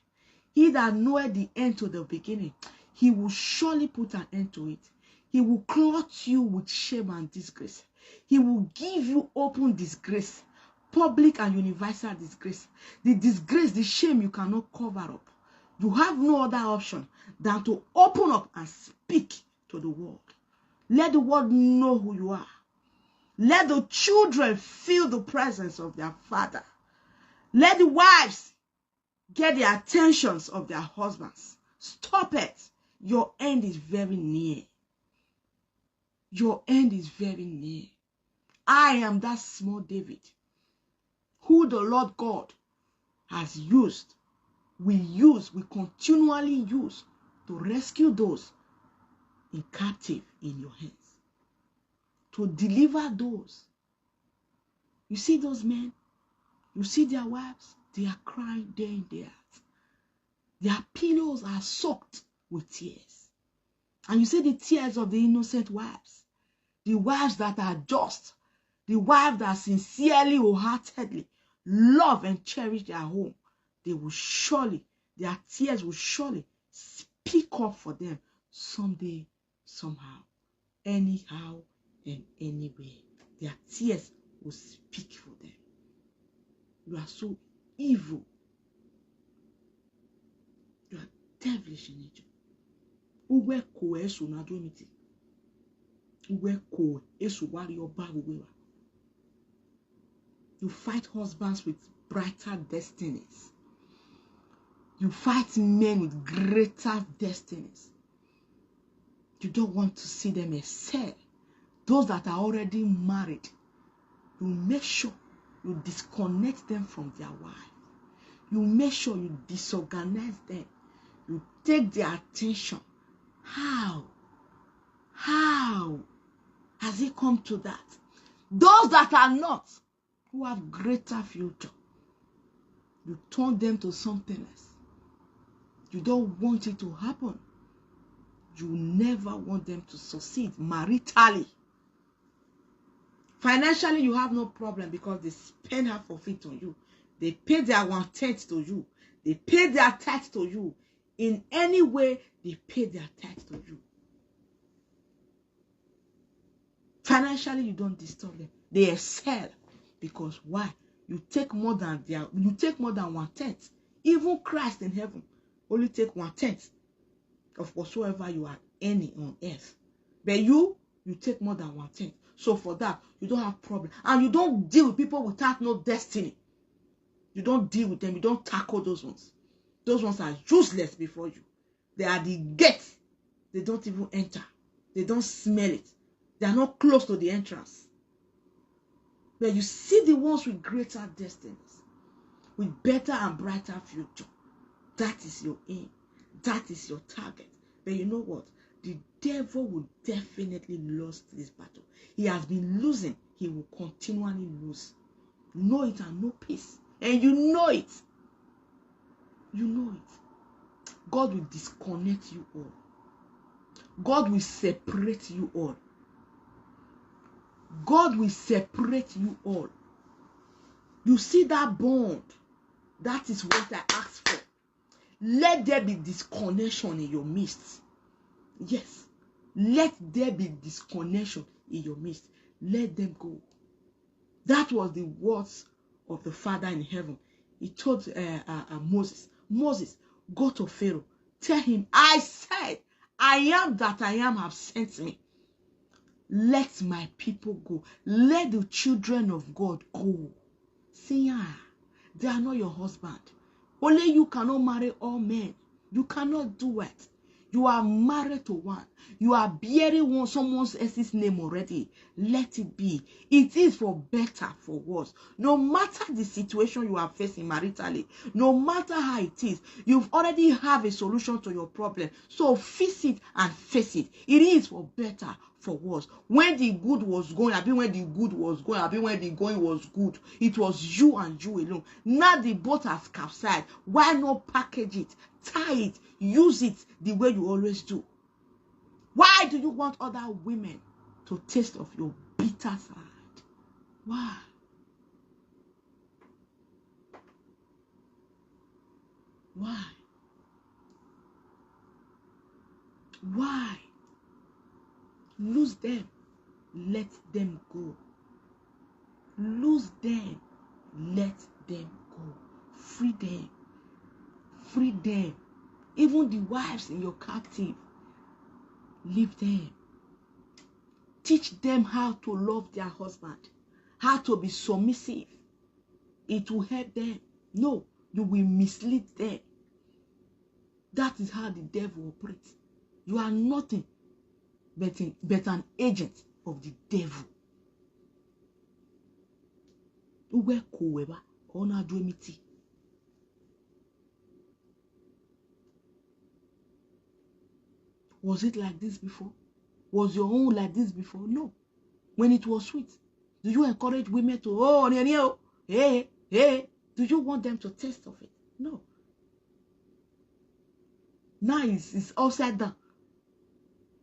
S2: he that knoweth the end to the beginning, he will surely put an end to it. He will clothe you with shame and disgrace. He will give you open disgrace, public and universal disgrace. The disgrace, the shame you cannot cover up. You have no other option than to open up and speak to the world. Let the world know who you are. Let the children feel the presence of their father. Let the wives get the attentions of their husbands. Stop it. Your end is very near. Your end is very near. I am that small David who the Lord God has used, we continually use to rescue those in captive in your hands, to deliver those. You see those men, you see their wives, they are crying day in, day out. Their pillows are soaked with tears. And you see the tears of the innocent wives, the wives that are just, the wives that sincerely, wholeheartedly love and cherish their home. They will surely, their tears will surely speak up for them someday, somehow, anyhow, and anyway. Their tears will speak for them. You are so evil. You are devilish in nature. Uwe koe sunadwemiti. You fight husbands with brighter destinies. You fight men with greater destinies. You don't want to see them excel. Those that are already married, you make sure you disconnect them from their wife. You make sure you disorganize them. You take their attention. How has it come to that? Those that are not, who have greater future, you turn them to something else. You don't want it to happen. You never want them to succeed maritally. Financially, you have no problem because they spend half of it on you. They pay their 1/10 to you. They pay their tax to you. In any way, they pay their tax to you. Financially, you don't disturb them. They excel because why? You take more than 1/10. Even Christ in heaven only take 1/10 of whatsoever you are earning on earth. But you take more than 1/10. So for that, you don't have problem. And you don't deal with people without no destiny. You don't deal with them. You don't tackle those ones. Those ones are useless before you. They are the gates. They don't even enter. They don't smell it. They are not close to the entrance. But you see the ones with greater destinies, with better and brighter future. That is your aim. That is your target. But you know what? The devil will definitely lose this battle. He has been losing. He will continually lose. Know it and know peace. And you know it. You know it. God will disconnect you all. God will separate you all. God will separate you all. You see that bond? That is what I asked for. Let there be disconnection in your midst. Yes. Let there be disconnection in your midst. Let them go. That was the words of the Father in heaven. He told Moses, go to Pharaoh. Tell him, I said, I am that I am have sent me. Let my people go. Let the children of God go. See, they are not your husband. Only you cannot marry all men. You cannot do it. You are married to one. You are bearing someone else's name already. Let it be. It is for better, for worse. No matter the situation you are facing maritally, no matter how it is, you've already have a solution to your problem. So fix it and face it. It is for better, for worse. When the good was going, when the good was going, when the going was good, it was you and you alone. Now the boat has capsized. Why not package it, tie it, use it the way you always do? Why do you want other women to taste of your bitter side? Why? Why? Why? Lose them. Let them go. Lose them. Let them go. Free them. Free them. Even the wives in your captive, leave them. Teach them how to love their husband, how to be submissive. It will help them. No, you will mislead them. That is how the devil operates. You are nothing but an agent of the devil. Was it like this before? Was your own like this before? No. When it was sweet, do you encourage women to, hey? Do you want them to taste of it? No. Now it's upside down.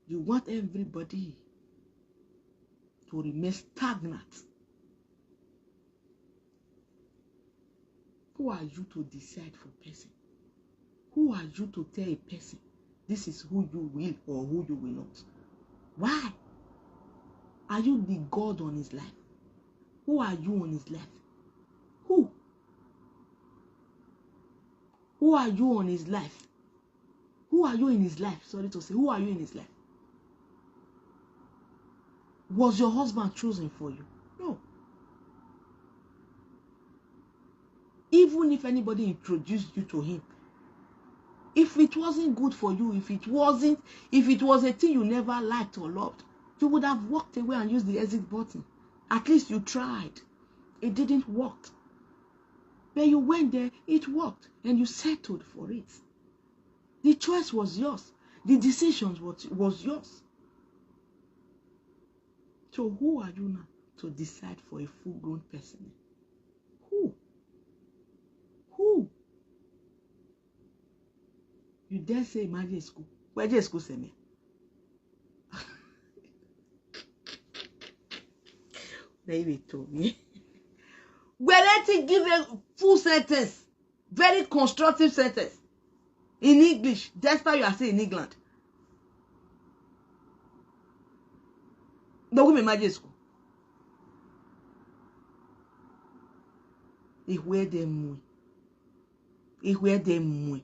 S2: You want everybody to remain stagnant. Who are you to decide for a person? Who are you to tell a person this is who you will or who you will not? Why? Are you the God on his life? Who are you on his life? Who? Who are you on his life? Who are you in his life? Sorry to say, who are you in his life? Was your husband chosen for you? No. Even if anybody introduced you to him, if it wasn't good for you, if it was a thing you never liked or loved, you would have walked away and used the exit button. At least you tried. It didn't work. But you went there, it worked, and you settled for it. The choice was yours. The decision was yours. So who are you now to decide for a full-grown person? Who? Who? You dare say imagine school? Where did school say me? They told me. Well, let's give a full sentence, very constructive sentence in English. Despite you are saying in England. Don't we imagine school? Where they move. Where they move.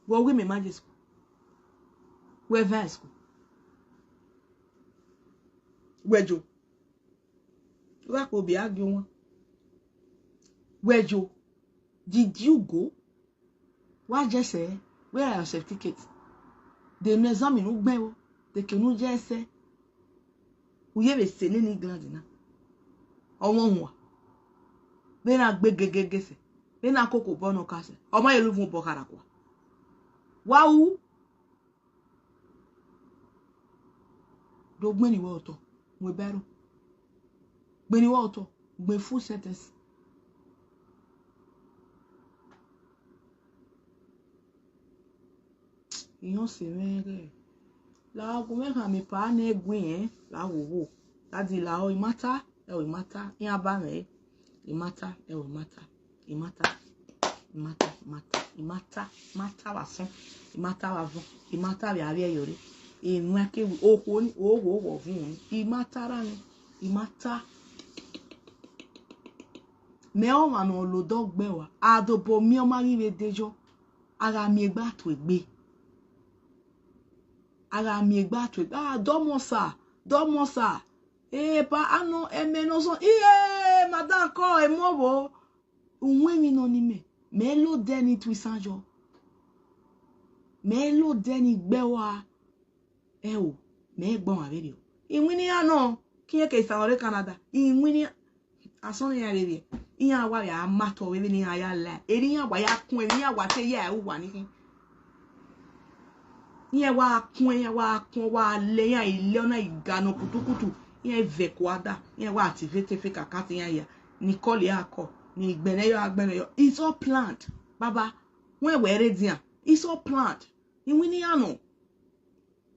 S2: What we imagine school? Where van school? Where Joe? Where could be arguing? Where Joe? Did you go? What just say? Where are your certificates? They no examine no gbe. They can just say. We have a scene in England now. Ọmọ be na gbe gegege be na koko bono kase ọmọ yelu fun bokara kwa wawu do gbe ni wa oto mo bẹ̀rù gbe ni wa oto gbe full sentence iyan se mere la go me kan mi pa na egun la wo láti la o imata imata in abame imata imata imata imata imata imata mata wason imata wavon imata bi ari eyore enu ake owo ni owo fun imata ra ni imata me o ma no lo dogbe wa adobo mi o ma ri dejo ara mi egba to egbe ara mi egba to domo sa pa ano emeno so madam ko emowo unwe mi no ni me lo deni twisanjo me lo deni gbewa o me gbon wa bebe o inwini ano kiye ke sanore Canada inwini aso ni arebe iya wa ya mato we ni aya la eriyan wa ya kun eriyan wa te ya wa ni iya wa kun wa le ya ile ona igano kutukutu iya vekwada iya wa activate fake account ya ni call ya call ni agbene yo it's all planned baba when we ready it's all planned inwini ano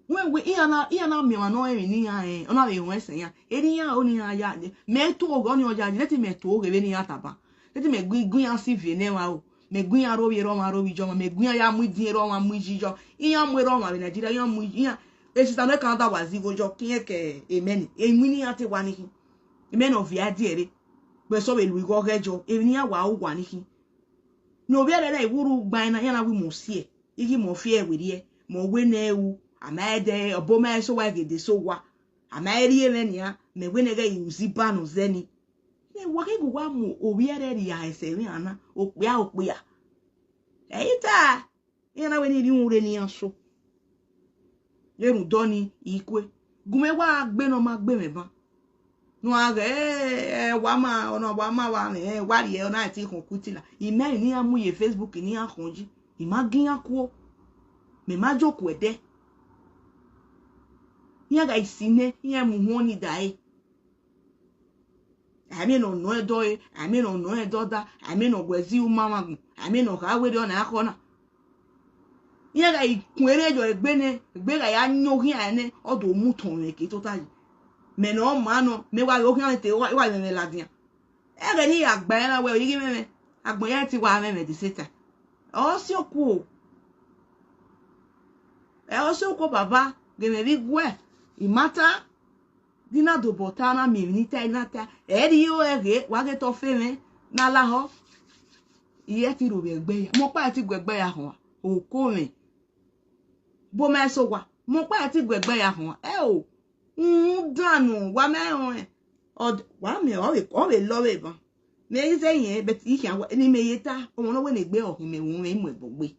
S2: when we iya na mi wa no ni ya ona le won sen ya eriyan oni ya me to ogo ni oja let me to ogo ni ataba let me gun ya si vie ne wa o me gun ya ro wi jo me gun ya mu din ro wa mu jijo iya mu ro wa Nigeria ya mu iya esita no Canada wa zigo jo kiyen ke amen enwini ati wa ni amen of ya diere gbe so we lu go gejo eni ya wa wa ni no bi ele iwuru gban na ya na wi mo sie igi mo fie ewere mo we na ewu amaede oboma so wa gede so wa amaeri even ya me we na ga yuzi banu zeni ne wa ke gwa mu obi ere ri ya ese ri ana okpia eita ya na we ni ri nwure ni aso yeru doni ikwe gume wa gbe no ma gbe meban no age wa ma ona wa ma wa me wa ri e ona ti kon kutila ime ni amuye Facebook ni akonji imagin akuo me ma joku ede ya ga isine ya mu honi dai ami no no edo ami no no edo da ami no gwezi umama ami no ka we do na akona ya ga ikunere jo egbe ga ya nyohin ane odo muton re ki total me no ma no me wa yo kan te wa me ladian e re ni agba era we yigi me agbon ya ti wa me di seta o si oku baba ge me bi gwe imata dina do botana mi ni ta inata e ri o ege wa ge to fe me na la ho iye ti ro be egbe ya mo pa ti gbegbe ya ho o ko me bo me so wa mo pa ti gbegbe ya hon o danu wa me hon wa me o we lo we ban me se yen but I kan ni me yeta o mo no we ne gbe ohun me won me mo gbogbe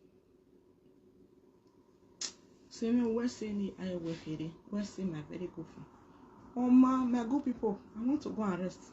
S2: se me we se ni I we fere we se my very good friend. Oh ma, my good people, I want to go and rest.